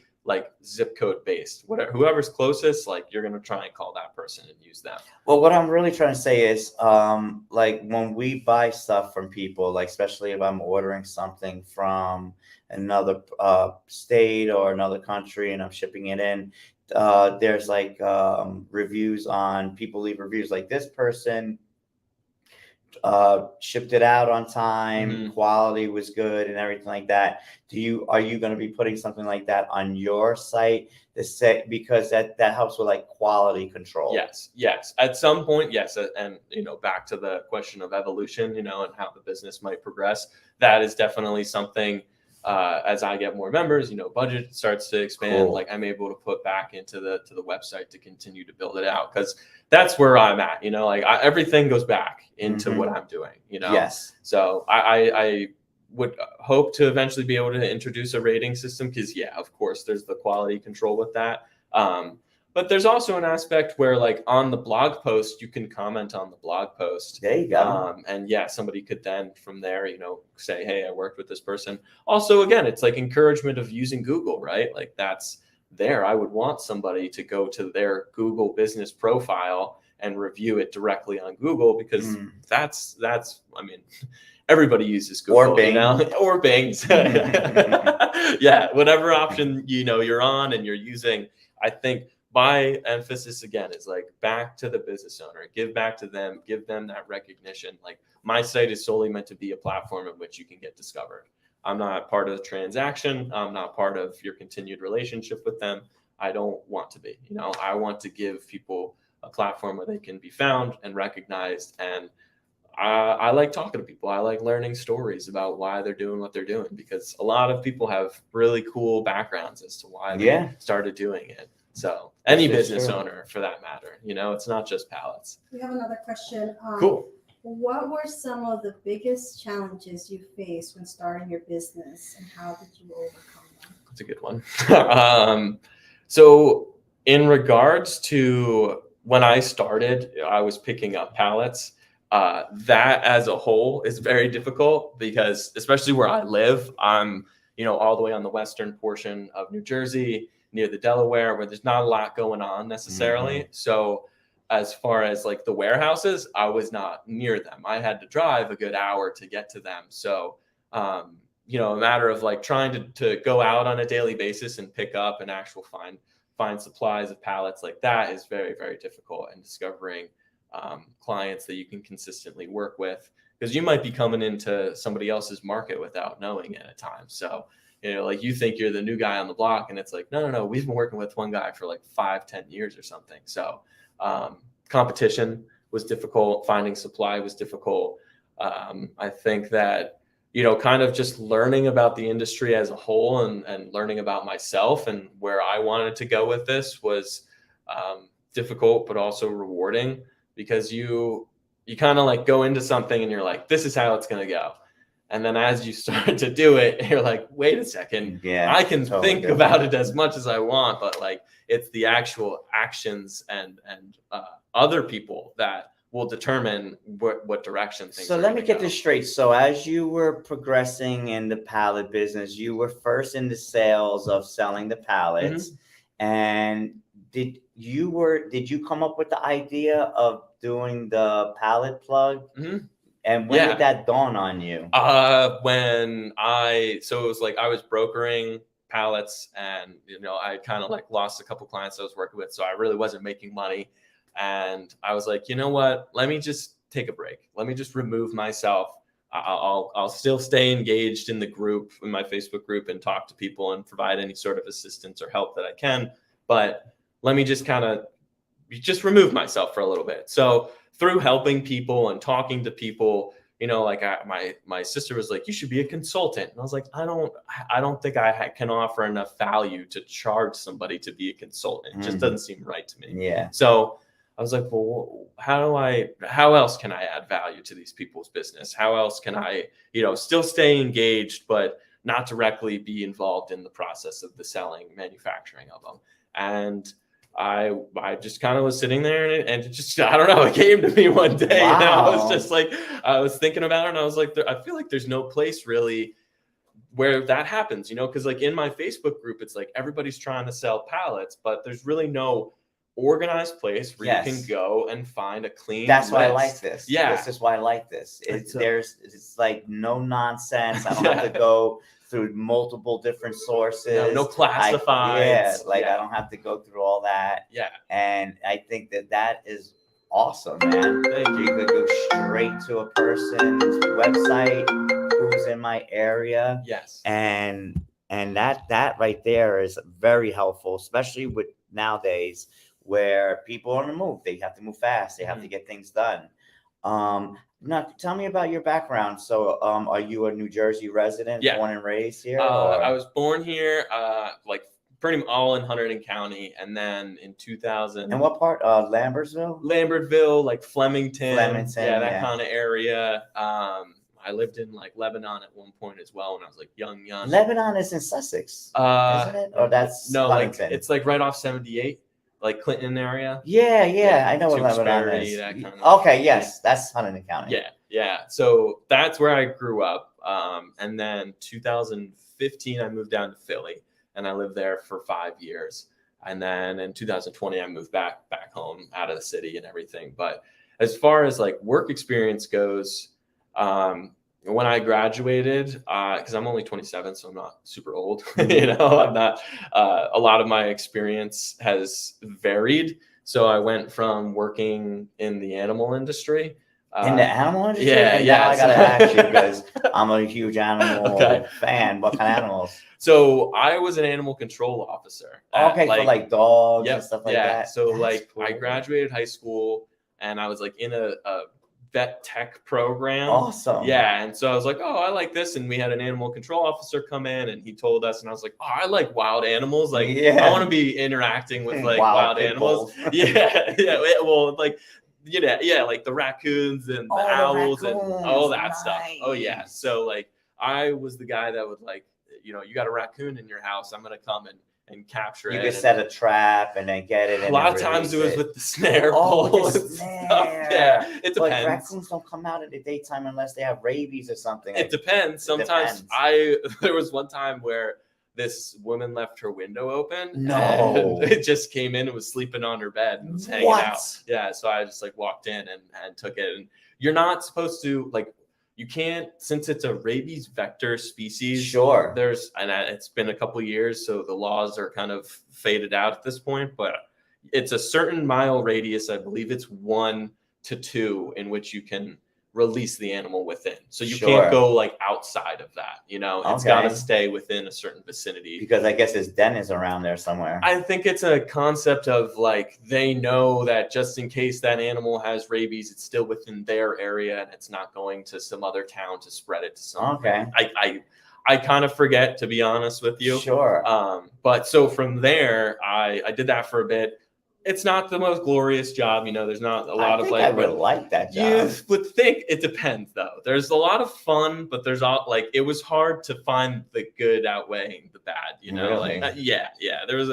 zip code based. Whoever's closest, you're going to try and call that person and use them. Well, what I'm really trying to say is, when we buy stuff from people, especially if I'm ordering something from another state or another country and I'm shipping it in, there's reviews on, people leave reviews like, this person shipped it out on time, Mhm. quality was good, and everything like that. Are you going to be putting something like that on your site because that helps with quality control? Yes, at some point, yes. And back to the question of evolution, and how the business might progress, that is definitely something. As I get more members, budget starts to expand. Cool. I'm able to put back into the website to continue to build it out, because that's where I'm at. Everything goes back into what I'm doing. Yes. So I would hope to eventually be able to introduce a rating system, because of course, there's the quality control with that. But there's also an aspect where, on the blog post, you can comment on the blog post. There you go. And somebody could then from there, say, hey, I worked with this person. Also, again, it's encouragement of using Google, right? That's there. I would want somebody to go to their Google business profile and review it directly on Google, because that's, everybody uses Google, Or Bing. or Bing. Yeah, whatever option you're on and you're using. I think my emphasis again is like back to the business owner, give back to them, give them that recognition. Like my site is solely meant to be a platform in which you can get discovered. I'm not part of the transaction. I'm not part of your continued relationship with them. I don't want to be. I want to give people a platform where they can be found and recognized. And I like talking to people. I like learning stories about why they're doing what they're doing, because a lot of people have really cool backgrounds as to why they started doing it. So any business owner for that matter, it's not just pallets. We have another question. Cool. What were some of the biggest challenges you faced when starting your business, and how did you overcome them? That's a good one. So in regards to when I started, I was picking up pallets. That as a whole is very difficult because, especially where I live, I'm, all the way on the western portion of New Jersey, near the Delaware, where there's not a lot going on necessarily. Mm-hmm. So as far as like the warehouses, I was not near them. I had to drive a good hour to get to them. So, a matter of like trying to go out on a daily basis and pick up and find supplies of pallets like that is very, very difficult. And discovering clients that you can consistently work with, because you might be coming into somebody else's market without knowing it at times. So, like you think you're the new guy on the block, and it's like, no, we've been working with one guy for like 5-10 years or something. So competition was difficult. Finding supply was difficult. I think that, kind of just learning about the industry as a whole and learning about myself and where I wanted to go with this was difficult, but also rewarding, because you kind of like go into something and you're like, this is how it's going to go. And then as you start to do it, you're like, wait a second, I can think about it as much as I want, but like it's the actual actions and other people that will determine what direction things. So let me get this straight. So as you were progressing in the pallet business, you were first in the sales of selling the pallets. Mm-hmm. And did you come up with the idea of doing the Pallet Plug? Mm-hmm. And when did that dawn on you? So it was like I was brokering pallets, and I kind of like lost a couple clients I was working with, so I really wasn't making money. And I was like, you know what? Let me just take a break. Let me just remove myself. I'll still stay engaged in the group, in my Facebook group, and talk to people and provide any sort of assistance or help that I can. But let me just kind of just remove myself for a little bit. So through helping people and talking to people, like my sister was like, you should be a consultant. And I was like, I don't think I can offer enough value to charge somebody to be a consultant. It just doesn't seem right to me. Yeah. So I was like, well, how else can I add value to these people's business? How else can I, still stay engaged, but not directly be involved in the process of the selling, manufacturing of them? And I just kind of was sitting there and it just, I don't know, it came to me one day. Wow. And I was just like, I was thinking about it and I was like, I feel like there's no place really where that happens, because like in my Facebook group, it's like everybody's trying to sell pallets, but there's really no organized place where you can go and find a clean That's list. Why I like this. Yeah. This is why I like this. It's like no nonsense. I don't have to go through multiple different sources. No classifieds. I don't have to go through all that. Yeah. And I think that is awesome, man. Thank you. You could go straight to a person's website who's in my area. Yes. And that right there is very helpful, especially with nowadays where people are on the move. They have to move fast. They have to get things done. Now, tell me about your background. So, are you a New Jersey resident, born and raised here? I was born here, like pretty much all in Hunterdon County, and then in 2000. And what part? Lambertville, like Flemington, that kind of area. I lived in like Lebanon at one point as well when I was like young. Lebanon is in Sussex, isn't it? Or that's Flemington. Like it's like right off 78. Like Clinton area. Yeah. I know what Lebanon is. That kind of that's Hunterdon County. Yeah. So that's where I grew up. And then 2015, I moved down to Philly, and I lived there for 5 years. And then in 2020, I moved back home out of the city and everything. But as far as like work experience goes, when I graduated, because I'm only 27, so I'm not super old. I'm not. A lot of my experience has varied. So I went from working in the animal industry. In the animal industry? Yeah, And yeah. now I gotta ask you, because I'm a huge animal Okay. fan. What kind of animals? So I was an animal control officer. Okay, for like dogs and stuff like yeah. that. So That's like I cool. graduated high school and I was like in a vet tech program. Awesome. Yeah. And so I was like, oh, I like this. And we had an animal control officer come in and he told us, and I was like, oh, I like wild animals. Like I want to be interacting with like wild animals. Yeah. Yeah. Well, like like the raccoons and the owls and all that stuff. Oh yeah. So like I was the guy that would like, you got a raccoon in your house, I'm gonna come and capture it. You could set a trap and then get it. A lot of times it was with the snare pole with the and snare. stuff. Yeah, it depends. But raccoons don't come out in the daytime unless they have rabies or something. It depends. Sometimes there was one time where this woman left her window open. No. And it just came in and was sleeping on her bed and was hanging out. Yeah, so I just like walked in and took it. And you're not supposed to like, you can't, since it's a rabies vector species. Sure. It's been a couple years, so the laws are kind of faded out at this point, but it's a certain mile radius. I believe it's 1 to 2 in which you can release the animal within. So you can't go like outside of that, it's got to stay within a certain vicinity. Because I guess his den is around there somewhere. I think it's a concept of like, they know that just in case that animal has rabies, it's still within their area and it's not going to some other town to spread it to someone. Okay. I kind of forget, to be honest with you. Sure. But so from there, I did that for a bit. It's not the most glorious job, there's not a lot of like. I would like that job. You would think. It depends though. There's a lot of fun, but there's all like, it was hard to find the good outweighing the bad, Really? Like yeah. There was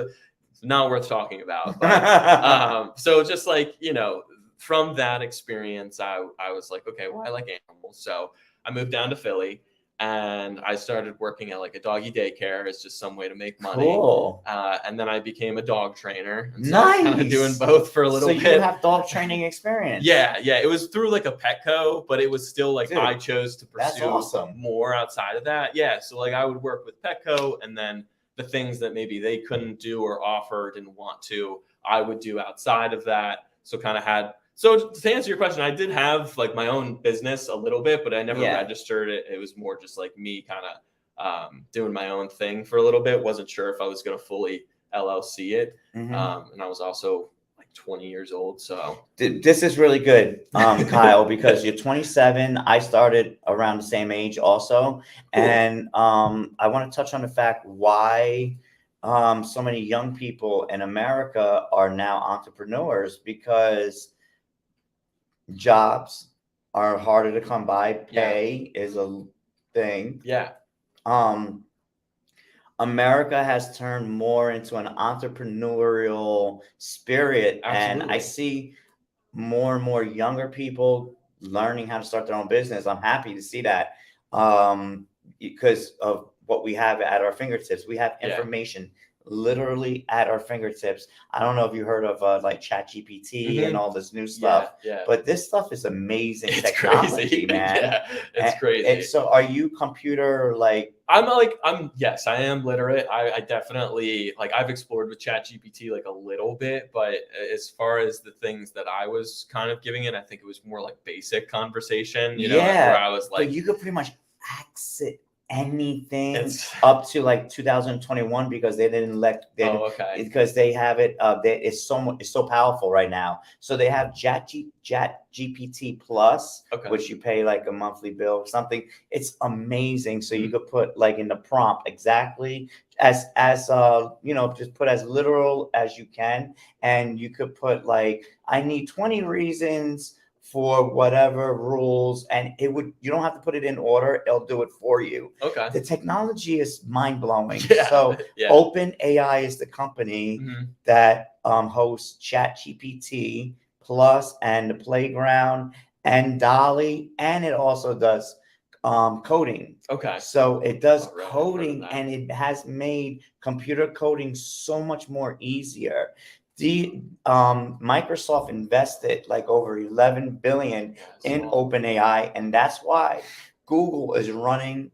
not worth talking about. But, so just like, from that experience, I was like, okay, well, I like animals. So I moved down to Philly. And I started working at like a doggy daycare as just some way to make money. Cool. And then I became a dog trainer. And so nice. I was kind of doing both for a little bit. So you have dog training experience. Yeah. It was through like a Petco, but it was still like, I chose to pursue more outside of that. Yeah. So like I would work with Petco, and then the things that maybe they couldn't do or offer, didn't want to, I would do outside of that. So kind of had. So to answer your question, I did have like my own business a little bit, but I never registered it. It was more just like me kind of doing my own thing for a little bit. Wasn't sure if I was going to fully LLC it. And I was also like 20 years old. So this is really good, Kyle, because you're 27. I started around the same age also. Cool. And I want to touch on the fact why so many young people in America are now entrepreneurs, because jobs are harder to come by. Pay is a thing. Yeah. America has turned more into an entrepreneurial spirit. Absolutely. And I see more and more younger people learning how to start their own business. I'm happy to see that, because of what we have at our fingertips. We have information literally at our fingertips. I don't know if you heard of like ChatGPT and all this new stuff, but this stuff is amazing. It's technology, crazy. Man. It's crazy. So are you computer like? Yes, I am literate. I definitely like, I've explored with ChatGPT like a little bit, but as far as the things that I was kind of giving it, I think it was more like basic conversation, where I was like, but you could pretty much access anything up to like 2021, because they didn't because they have it it's so powerful right now. So they have ChatGPT Plus, which you pay like a monthly bill or something. It's amazing. So you could put like in the prompt exactly as just put as literal as you can, and you could put like, I need 20 reasons for whatever rules, and you don't have to put it in order. It'll do it for you. Okay. The technology is mind-blowing. Yeah. So OpenAI is the company that hosts ChatGPT Plus and the Playground and Dolly, and it also does coding. Okay. So it does coding, and it has made computer coding so much more easier. The Microsoft invested like over 11 billion in OpenAI, and that's why Google is running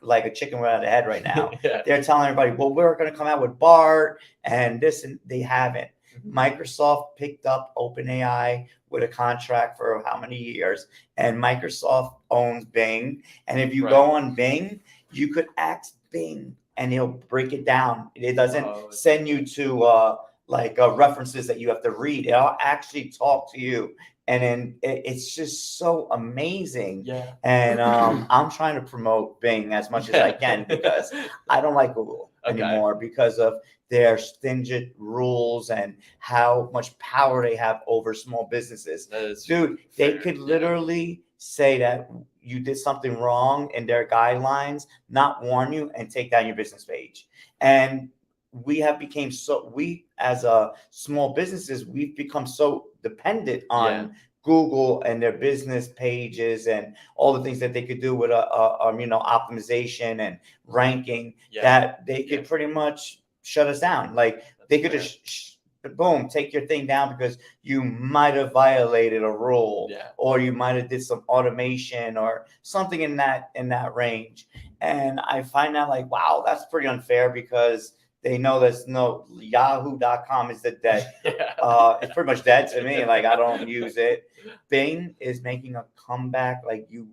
like a chicken without a head right now. Yeah. They're telling everybody, well, we're going to come out with BART and this, and they haven't. Microsoft picked up OpenAI with a contract for how many years, and Microsoft owns Bing. And if you Right. go on Bing, you could ask Bing and he'll break it down. It doesn't send you to references that you have to read. It'll actually talk to you. And then it's just so amazing. Yeah. And I'm trying to promote Bing as much as I can because I don't like Google anymore because of their stringent rules and how much power they have over small businesses. Dude, they could literally say that you did something wrong in their guidelines, not warn you, and take down your business page. And we as a small businesses, we've become so dependent on Google and their business pages and all the things that they could do with optimization and ranking that they could pretty much shut us down. Like they could just boom, take your thing down because you might have violated a rule or you might have did some automation or something in that range. And I find out like, wow, that's pretty unfair because they know there's no yahoo.com is dead. It's pretty much dead to me. Like I don't use it. Bing is making a comeback. Like you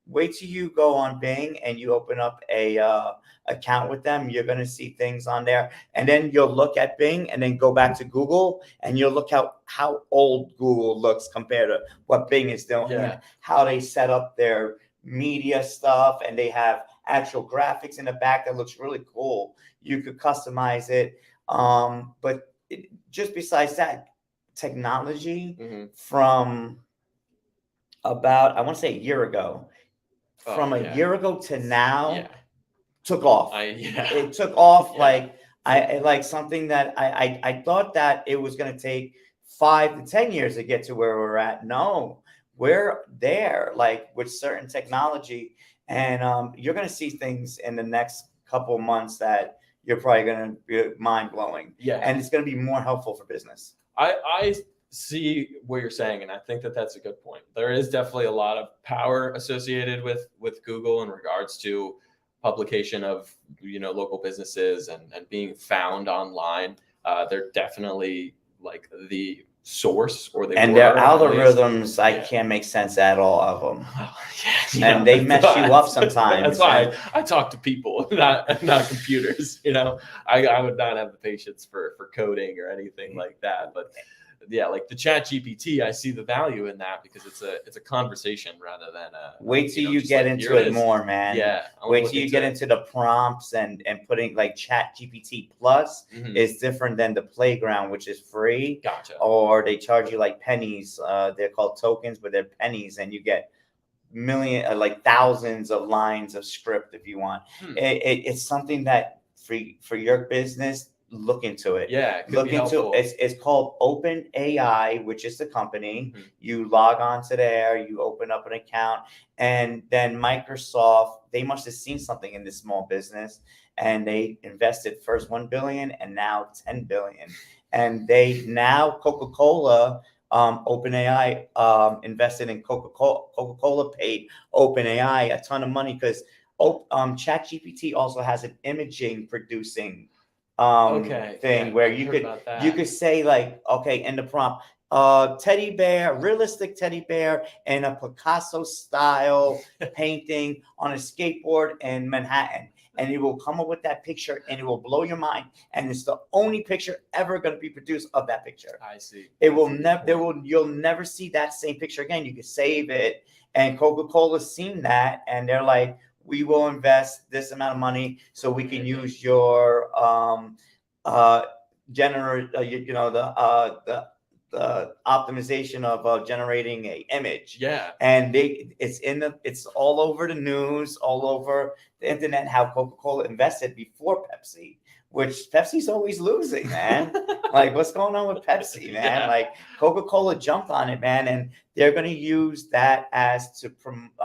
wait till you go on Bing and you open up a account with them. You're going to see things on there. And then you'll look at Bing and then go back to Google and you'll look how old Google looks compared to what Bing is doing and how they set up their media stuff. And they have actual graphics in the back that looks really cool. You could customize it. But just besides that, technology from about, I want to say a year ago, a year ago to now took off. It took off like something that I thought that it was going to take 5 to 10 years to get to where we're at. No, we're there like with certain technology. And you're going to see things in the next couple months that you're probably going to be mind blowing. And it's going to be more helpful for business. I see what you're saying, and I think that that's a good point. There is definitely a lot of power associated with Google in regards to publication of local businesses and being found online. They're definitely like the source, or they and were, their algorithms. I can't make sense at all of them. And they mess you up sometimes. That's why I talk to people, not computers. I would not have the patience for coding or anything like that. But like the Chat GPT, I see the value in that because it's a conversation rather than wait till you get into it more, man. Wait till you get into the prompts and putting like Chat GPT Plus is different than the Playground, which is free. Gotcha. Or they charge you like pennies. They're called tokens, but they're pennies, and you get thousands of lines of script if you want. It's something that for your business. Look into it. Look into it. It's called OpenAI, which is the company. You log on to there, you open up an account, and then Microsoft, they must have seen something in this small business, and they invested first $1 billion and now $10 billion. And Coca-Cola, OpenAI invested in Coca-Cola. Coca-Cola paid OpenAI a ton of money because ChatGPT also has an imaging producing thing where you could say like, okay, in the prompt, realistic teddy bear in a Picasso style painting on a skateboard in Manhattan. And it will come up with that picture and it will blow your mind. And it's the only picture ever going to be produced of that picture. I see. You'll never see that same picture again. You can save it. And Coca-Cola's seen that and they're like, we will invest this amount of money so we can use your the optimization of generating a image. And it's all over the news, all over the internet how Coca-Cola invested before Pepsi, which Pepsi's always losing, man. Like what's going on with Pepsi, man? Like Coca-Cola jumped on it, man, and they're going to use that as to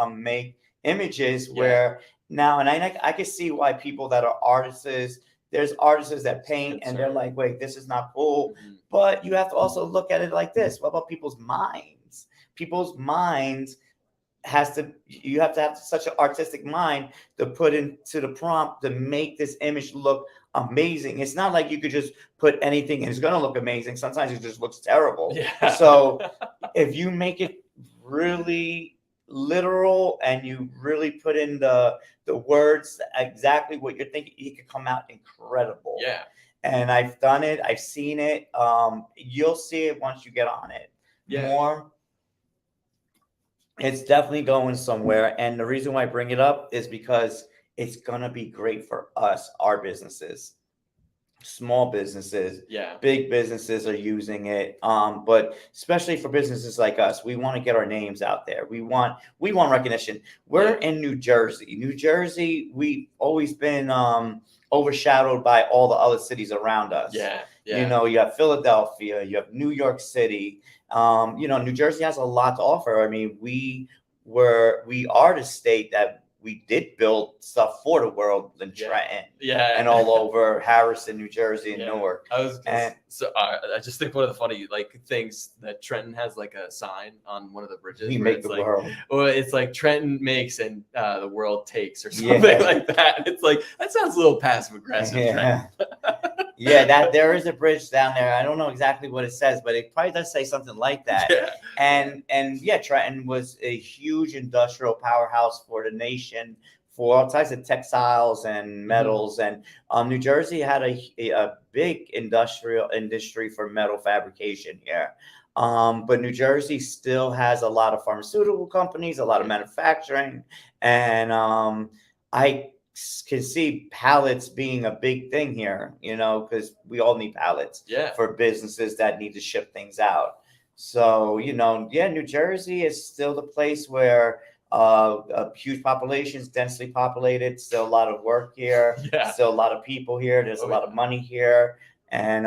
make images where now, and I can see why people that are artists, there's artists that paint and they're like, wait, this is not cool. But you have to also look at it like this. What about people's minds? People's minds you have to have such an artistic mind to put into the prompt to make this image look amazing. It's not like you could just put anything and it's going to look amazing. Sometimes it just looks terrible. Yeah. So if you make it really literal and you really put in the words exactly what you're thinking, it could come out incredible. Yeah. And I've done it. I've seen it. You'll see it once you get on it. Yeah. More. It's definitely going somewhere. And the reason why I bring it up is because it's going to be great for us, our businesses, small businesses, Yeah. big businesses are using it. But especially for businesses like us, we want to get our names out there. We want recognition. We're in New Jersey. New Jersey, we've always been overshadowed by all the other cities around us. Yeah. You know, you have Philadelphia, you have New York City. You know, New Jersey has a lot to offer. I mean, we are the state that we did build stuff for the world in Trenton, and all over Harrison, New Jersey, and Newark. I just think one of the funny things that Trenton has like a sign on one of the bridges. We make the world. Well, it's like Trenton makes and the world takes or something like that. It's like that sounds a little passive aggressive. Yeah. Yeah, that there is a bridge down there. I don't know exactly what it says, but it probably does say something like that. Yeah. And yeah, Trenton was a huge industrial powerhouse for the nation, for all types of textiles and metals. And New Jersey had a big industrial industry for metal fabrication here. But New Jersey still has a lot of pharmaceutical companies, a lot of manufacturing, and I can see pallets being a big thing here, you know, because we all need pallets for businesses that need to ship things out. So, you know, New Jersey is still the place where a huge population is densely populated, still a lot of work here, still a lot of people here. There's a lot of money here. And,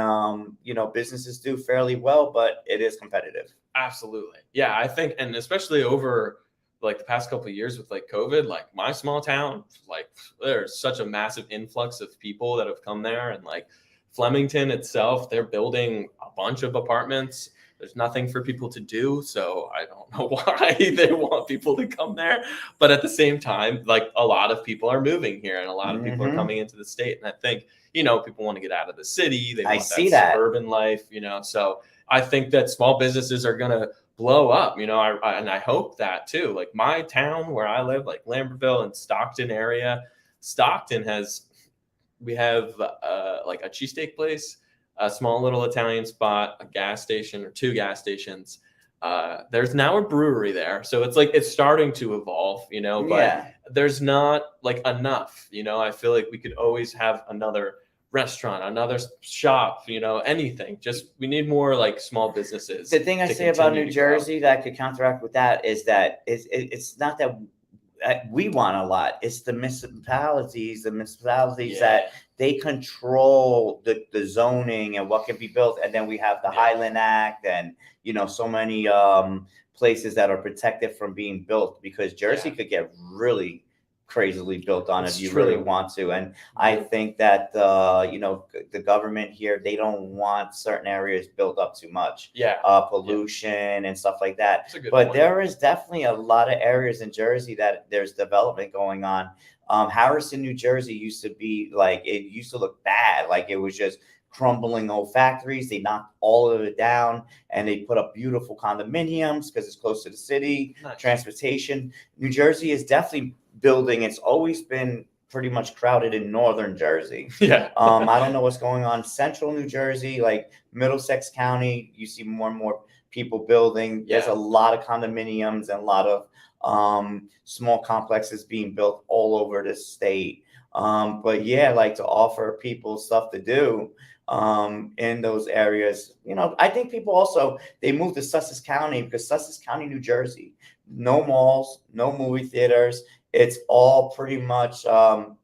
you know, businesses do fairly well, but it is competitive. Absolutely. Yeah, I think, and especially over like the past couple of years with like COVID, like my small town, like there's such a massive influx of people that have come there. And like Flemington itself, they're building a bunch of apartments. There's nothing for people to do. So I don't know why they want people to come there. But at the same time, like a lot of people are moving here and a lot of people are coming into the state. And I think, you know, people want to get out of the city. They want that suburban life, you know. So I think that small businesses are going to blow up, you know, and I hope that too. Like my town where I live, like Lambertville and Stockton area, we have like a cheesesteak place, a small little Italian spot, a gas station or 2 gas stations. There's now a brewery there. So it's like, it's starting to evolve, you know, but there's not like enough, you know. I feel like we could always have another restaurant, another shop, you know, anything. Just we need more like small businesses. The thing I say about New Jersey that could counteract with that is that it's not that we want a lot. It's the municipalities that they control the zoning and what can be built. And then we have the Highland Act and, you know, so many places that are protected from being built, because Jersey could get really crazily built on if you really want to. And I think that you know, the government here, they don't want certain areas built up too much, pollution and stuff like that. But there is definitely a lot of areas in Jersey that there's development going on. Harrison, New Jersey used to be like, it used to look bad, like it was just crumbling old factories. They knocked all of it down and they put up beautiful condominiums because it's close to the city. Transportation. New Jersey is definitely building. It's always been pretty much crowded in northern Jersey. I don't know what's going on central New Jersey, like Middlesex County. You see more and more people building. There's a lot of condominiums and a lot of small complexes being built all over the state. But like to offer people stuff to do in those areas. You know, I think people also, they moved to Sussex County because Sussex County, New Jersey, no malls, no movie theaters. It's all pretty much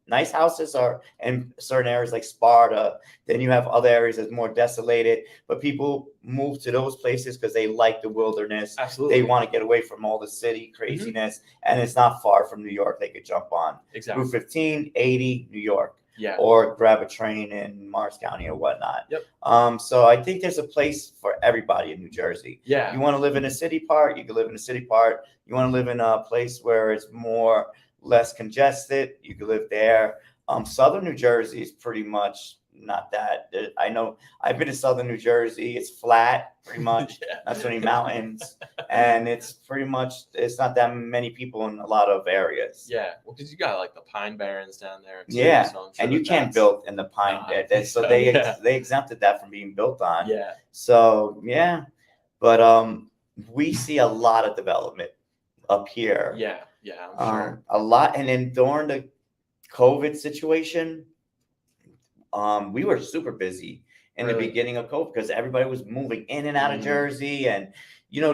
nice houses are in certain areas like Sparta. Then you have other areas that's more desolated, but people move to those places because they like the wilderness. They want to get away from all the city craziness, and it's not far from New York. They could jump on Route 15, 80, New York. Yeah. or grab a train in Morris County or whatnot. Yep. So I think there's a place for everybody in New Jersey. Yeah. You want to live in a city part, you can live in a city part. You want to live in a place where it's less congested, you can live there. Southern New Jersey is pretty much not that. I know I've been to Southern New Jersey. It's flat, pretty much. Yeah. Not so many mountains, and it's pretty much it's not that many people in a lot of areas. Yeah, well, because you got like the Pine Barrens down there too. Yeah, so I'm sure and you can't build in the pine. No, I think So so, they yeah. they exempted that from being built on. Yeah. So yeah, but we see a lot of development up here. Yeah. Yeah. I'm sure. A lot, and then during the COVID situation, we were super busy in the Really? beginning of COVID because everybody was moving in and out of Mhm. Jersey. And,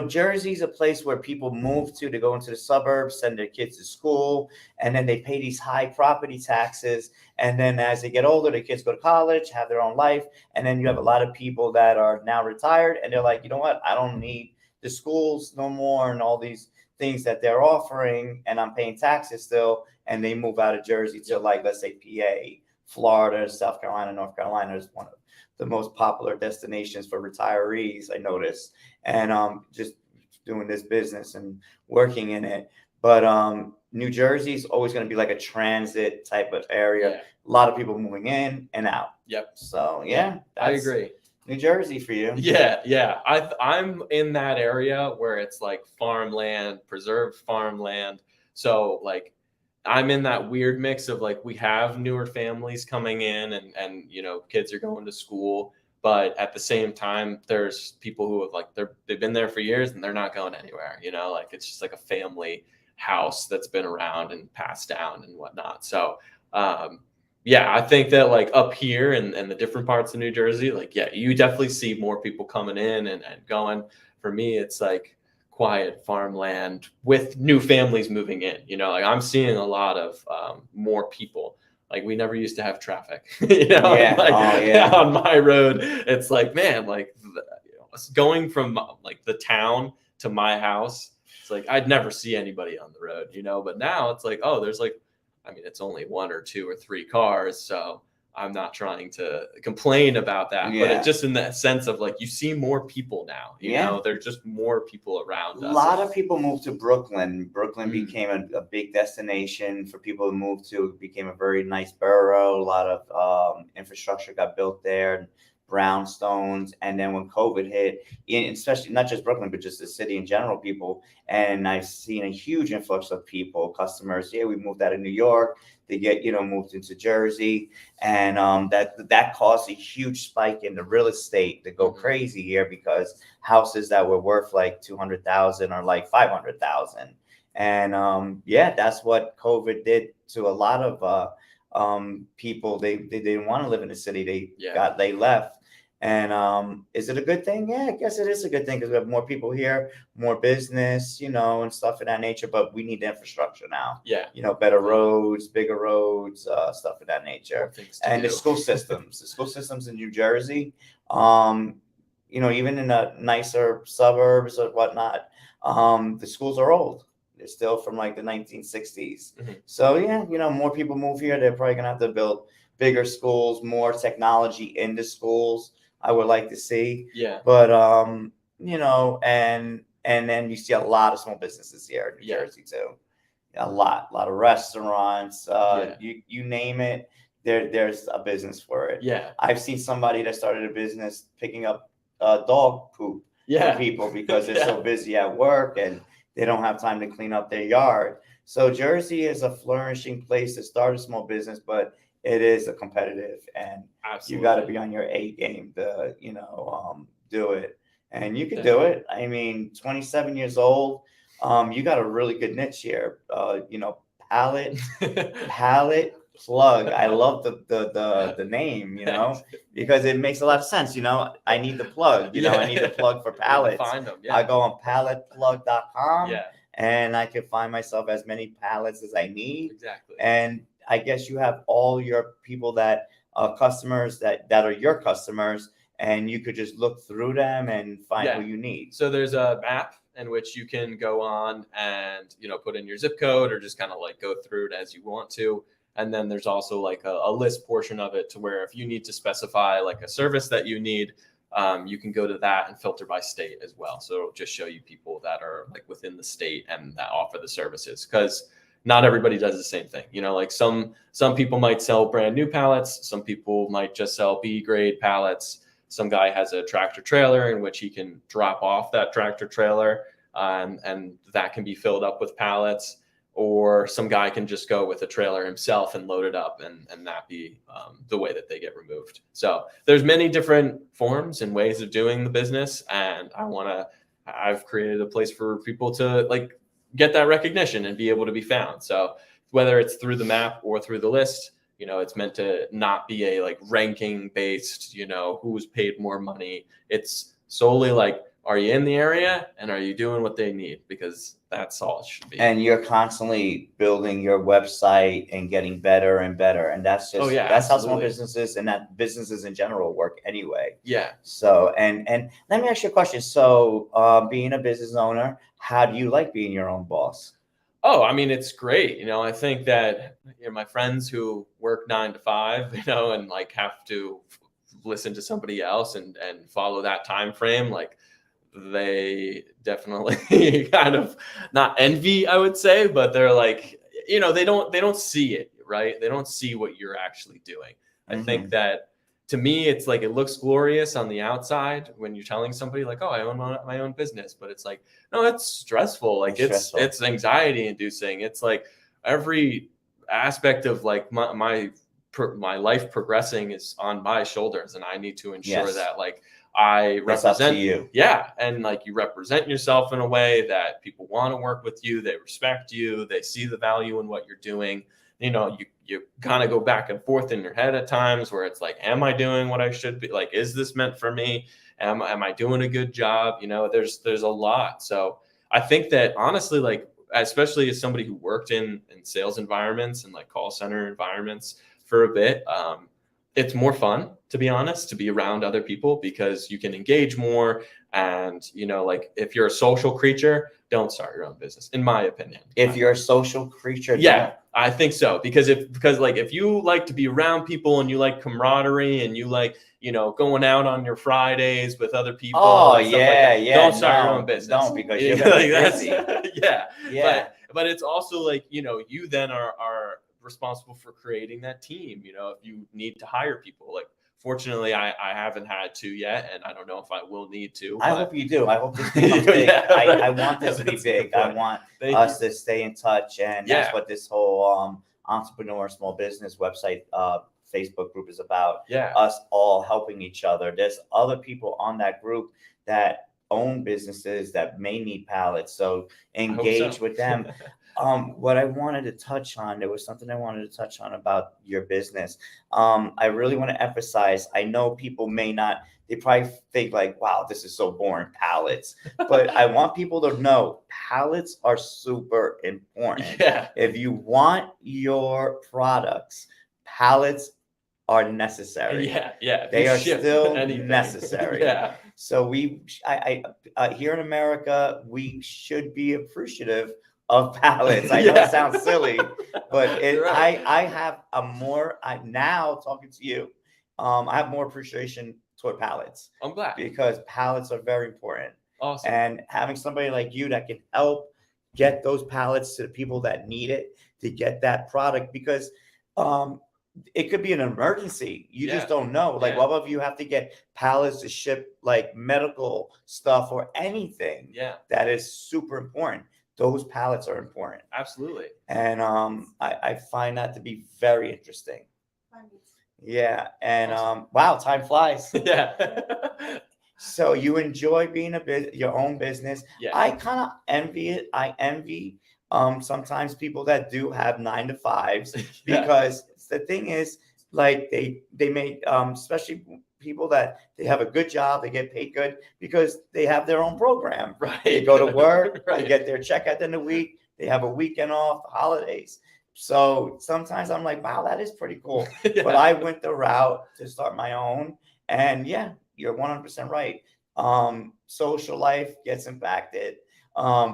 Jersey's a place where people move to go into the suburbs, send their kids to school, and then they pay these high property taxes. And then as they get older, the kids go to college, have their own life. And then you have a lot of people that are now retired and they're like, you know what? I don't need the schools no more and all these things that they're offering. And I'm paying taxes still. And they move out of Jersey to, like, let's say PA, Florida, South Carolina, North Carolina is one of the most popular destinations for retirees, I noticed, and just doing this business and working in it. But New Jersey is always going to be like a transit type of area. Yeah. A lot of people moving in and out. Yep. So yeah, I that's agree. New Jersey for you. Yeah, yeah. I'm in that area where it's like farmland, preserved farmland. So like I'm in that weird mix of like we have newer families coming in and kids are going to school, but at the same time there's people who have like they've been there for years and they're not going anywhere, like it's just like a family house that's been around and passed down and whatnot. So yeah, I think that like up here and the different parts of New Jersey, like, yeah, you definitely see more people coming in and going. For me, it's like quiet farmland with new families moving in, like I'm seeing a lot of more people. Like we never used to have traffic, Yeah. like Oh, yeah. on my road. It's like, man, like going from like the town to my house, it's like I'd never see anybody on the road, but now it's like, oh, there's like, I mean, it's only one or two or three cars, so I'm not trying to complain about that. But Yeah. it just in that sense of like you see more people now. There's just more people around A us. lot of people moved to Brooklyn. Brooklyn Mm. became a big destination for people to move to. It became a very nice borough. A lot of infrastructure got built there, brownstones. And then when COVID hit, especially not just Brooklyn, but just the city in general, people. And I've seen a huge influx of people, customers. Yeah, we moved out of New York. They get, moved into Jersey. And that caused a huge spike in the real estate to go Mhm. crazy here because houses that were worth like 200,000 or like 500,000. And yeah, that's what COVID did to a lot of people. They didn't want to live in the city. They left. And is it a good thing? Yeah, I guess it is a good thing because we have more people here, more business, and stuff of that nature. But we need infrastructure now. Yeah. Better roads, bigger roads, stuff of that More nature. things to And do. the school systems in New Jersey, even in the nicer suburbs or whatnot, the schools are old. They're still from like the 1960s. Mhm. So yeah, more people move here. They're probably gonna have to build bigger schools, more technology in the schools. I would like to see. Yeah. But and then you see a lot of small businesses here in New Yeah. Jersey too. A lot of restaurants. You name it, there's a business for it. Yeah. I've seen somebody that started a business picking up dog poop Yeah. for people because they're Yeah. so busy at work and they don't have time to clean up their yard. So Jersey is a flourishing place to start a small business, but it is a competitive, and Absolutely. you got to be on your A game to do it. And you can do it. I mean, 27 years old. You got a really good niche here. Pallet Plug. I love the name, because it makes a lot of sense. I need the plug. I need the plug for pallets. Find them. I Yeah. go on palletplug.com. Yeah. And I can find myself as many pallets as I need. Exactly. And I guess you have all your people that customers that are your customers, and you could just look through them and find Yeah. who you need. So there's a map in which you can go on and put in your zip code or just kind of like go through it as you want to. And then there's also like a list portion of it to where if you need to specify like a service that you need, you can go to that and filter by state as well. So it'll just show you people that are like within the state and that offer the services, because not everybody does the same thing. You know, like some people might sell brand new pallets. Some people might just sell B grade pallets. Some guy has a tractor trailer in which he can drop off that tractor trailer, and that can be filled up with pallets. Or some guy can just go with a trailer himself and load it up, and that be the way that they get removed. So there's many different forms and ways of doing the business. And I've created a place for people to like get that recognition and be able to be found. So whether it's through the map or through the list, you know, it's meant to not be a like ranking based, you know, who's paid more money. It's solely like, are you in the area and are you doing what they need? Because that's all it should be. And you're constantly building your website and getting better and better. And that's just, that's how small businesses and that businesses in general work anyway. Yeah. So, and let me ask you a question. So, being a business owner, how do you like being your own boss? Oh, I mean, it's great. You know, I think that, you know, my friends who work 9 to 5, you know, and like have to listen to somebody else and follow that time frame, like, they definitely kind of not envy, I would say, but they're like, you know, they don't see it, right? They don't see what you're actually doing. I think that to me, it's like, it looks glorious on the outside when you're telling somebody like, oh, I own my own business, but it's like, no, it's stressful. Like it's anxiety inducing. It's like every aspect of like my life progressing is on my shoulders, and I need to ensure that like I represent you. Yeah. And like you represent yourself in a way that people want to work with you. They respect you. They see the value in what you're doing. You know, you kind of go back and forth in your head at times where it's like, am I doing what I should be? Like, is this meant for me? Am I doing a good job? You know, there's a lot. So I think that honestly, like, especially as somebody who worked in sales environments and like call center environments for a bit, it's more fun, to be honest, to be around other people because you can engage more. And, you know, like if you're a social creature, don't start your own business, in my opinion. If you're a social creature, yeah, I think so. Because like if you like to be around people and you like camaraderie and you like, you know, going out on your Fridays with other people. Oh, and stuff like that, yeah. don't start your own business. Don't, because you're gonna be busy. Yeah. But it's also like, you know, you then are responsible for creating that team. You know, if you need to hire people, like fortunately I haven't had to yet, and I don't know if I will need to. I hope you do. I hope this becomes big. I want this to be big. I want us to stay in touch, and that's what this whole entrepreneur small business website Facebook group is about. Us all helping each other. There's other people on that group that own businesses that may need pallets, so engage with them. What I wanted to touch on, there was something I wanted to touch on about your business. I really want to emphasize, I know people may not, they probably think like, wow, this is so boring, pallets. But I want people to know pallets are super important. If you want your products, pallets are necessary. They are still necessary. So I here in America, we should be appreciative of pallets. I know it sounds silly, but I have now talking to you, I have more appreciation toward pallets. I'm glad, because pallets are very important. Awesome. And having somebody like you that can help get those pallets to the people that need it, to get that product, because it could be an emergency. You just don't know. Like, what if you have to get pallets to ship like medical stuff or anything that is super important? Those pallets are important. Absolutely. And I find that to be very interesting. Yeah. And wow, time flies. So you enjoy being your own business. I kind of envy it. I envy sometimes people that do have 9 to 5s because the thing is, like, they may especially people that they have a good job, they get paid good because they have their own program. They go to work, they get their check at the end of the week, they have a weekend off, holidays. So sometimes I'm like, wow, that is pretty cool. But I went the route to start my own, and you're 100% right. Social life gets impacted.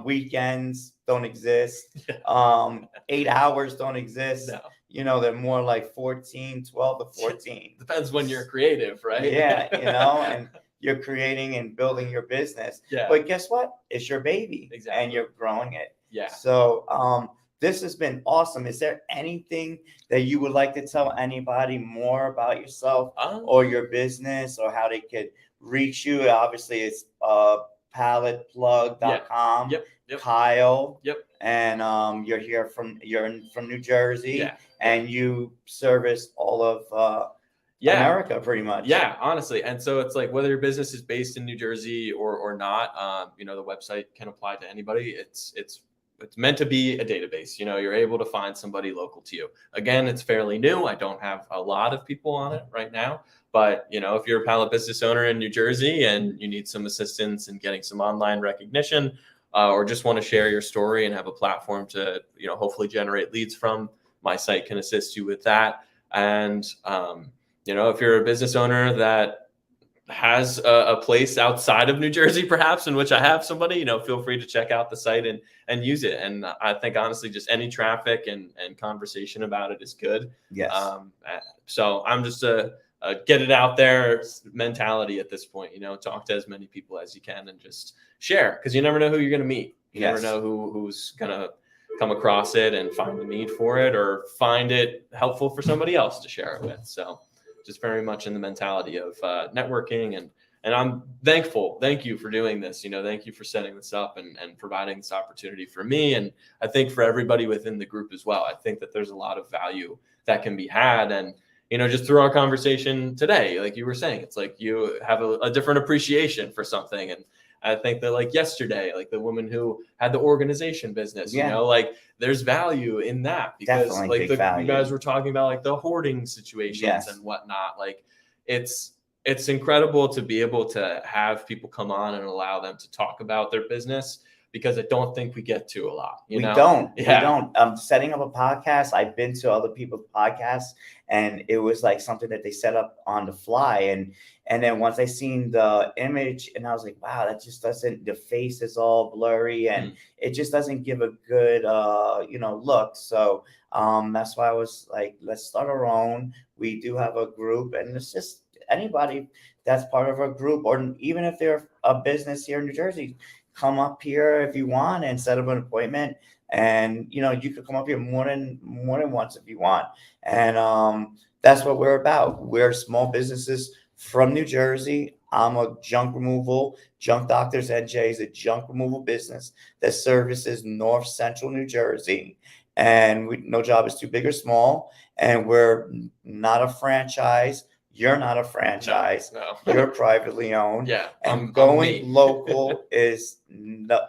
Weekends don't exist. 8 hours don't exist. they're more like 14, 12 to 14. Depends when you're creative, right? Yeah, and you're creating and building your business. Yeah. But guess what? It's your baby. Exactly. And you're growing it. Yeah. So this has been awesome. Is there anything that you would like to tell anybody more about yourself or your business, or how they could reach you? Obviously, it's palletplug.com. Yep. Kyle. Yep. And you're from New Jersey. Yeah. And you service all of America pretty much. Yeah, honestly. And so it's like, whether your business is based in New Jersey or not, the website can apply to anybody. It's meant to be a database. You're able to find somebody local to you. Again, it's fairly new. I don't have a lot of people on it right now, but if you're a pallet business owner in New Jersey and you need some assistance in getting some online recognition, or just want to share your story and have a platform to, hopefully generate leads from, my site can assist you with that. And, if you're a business owner that has a place outside of New Jersey, perhaps, in which I have somebody, feel free to check out the site and use it. And I think, honestly, just any traffic and conversation about it is good. Yes. So I'm just a get it out there mentality at this point. Talk to as many people as you can and just share, because you never know who you're going to meet. You never know who's going to come across it and find the need for it, or find it helpful for somebody else to share it with. So just very much in the mentality of networking, and I'm thankful. Thank you for doing this. Thank you for setting this up and providing this opportunity for me. And I think for everybody within the group as well. I think that there's a lot of value that can be had. And, just through our conversation today, like you were saying, it's like you have a different appreciation for something. And I think that, like yesterday, like the woman who had the organization business, like there's value in that, because definitely, like you guys were talking about like the hoarding situations and whatnot. Like it's incredible to be able to have people come on and allow them to talk about their business, because I don't think we get to a lot. We don't. Setting up a podcast, I've been to other people's podcasts, and it was like something that they set up on the fly. And then once I seen the image, and I was like, wow, that just doesn't, the face is all blurry, and it just doesn't give a good, look. So that's why I was like, let's start our own. We do have a group, and it's just anybody that's part of our group, or even if they're a business here in New Jersey, come up here if you want and set up an appointment. And you could come up here more than once if you want. And that's what we're about. We're small businesses from New Jersey. I'm a junk Doctors NJ is a junk removal business that services North Central New Jersey. And no job is too big or small. And we're not a franchise. You're not a franchise. No. You're privately owned. Yeah. And going local is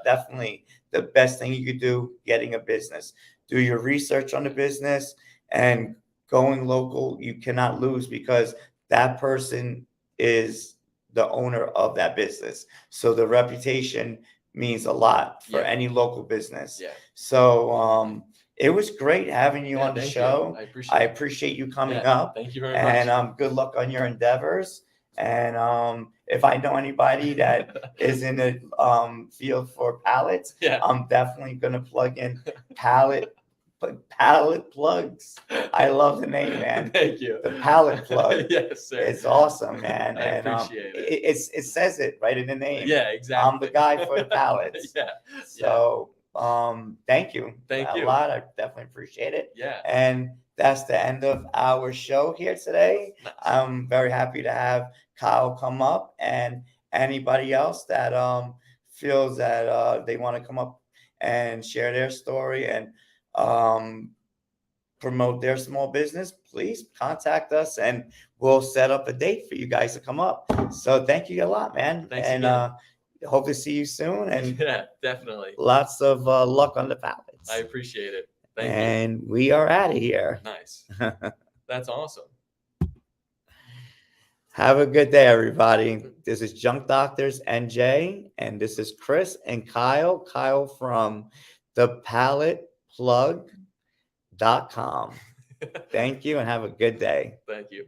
definitely the best thing you could do getting a business. Do your research on the business, and going local, you cannot lose, because that person is the owner of that business. So the reputation means a lot for any local business. Yeah. So it was great having you on the show. I I appreciate you coming up. Thank you very much. And good luck on your endeavors. And if I know anybody that is in the field for pallets, I'm definitely going to plug in Pallet Plugs. I love the name, man. Thank you. The Pallet Plug. Yes, sir. It's awesome, man. I appreciate it. It says it right in the name. Yeah, exactly. I'm the guy for the pallets. So thank you. Thank you a lot. I definitely appreciate it. Yeah. And that's the end of our show here today. Nice. I'm very happy to have Kyle come up, and anybody else that feels that they want to come up and share their story and promote their small business, please contact us and we'll set up a date for you guys to come up. So thank you a lot, man. Thanks and hope to see you soon, and yeah, definitely. Lots of luck on the pallets. I appreciate it. Thank you. And we are out of here. Nice. That's awesome. Have a good day, everybody. This is Junk Doctors NJ, and this is Chris and Kyle. Kyle from the palletplug.com. Thank you and have a good day. Thank you.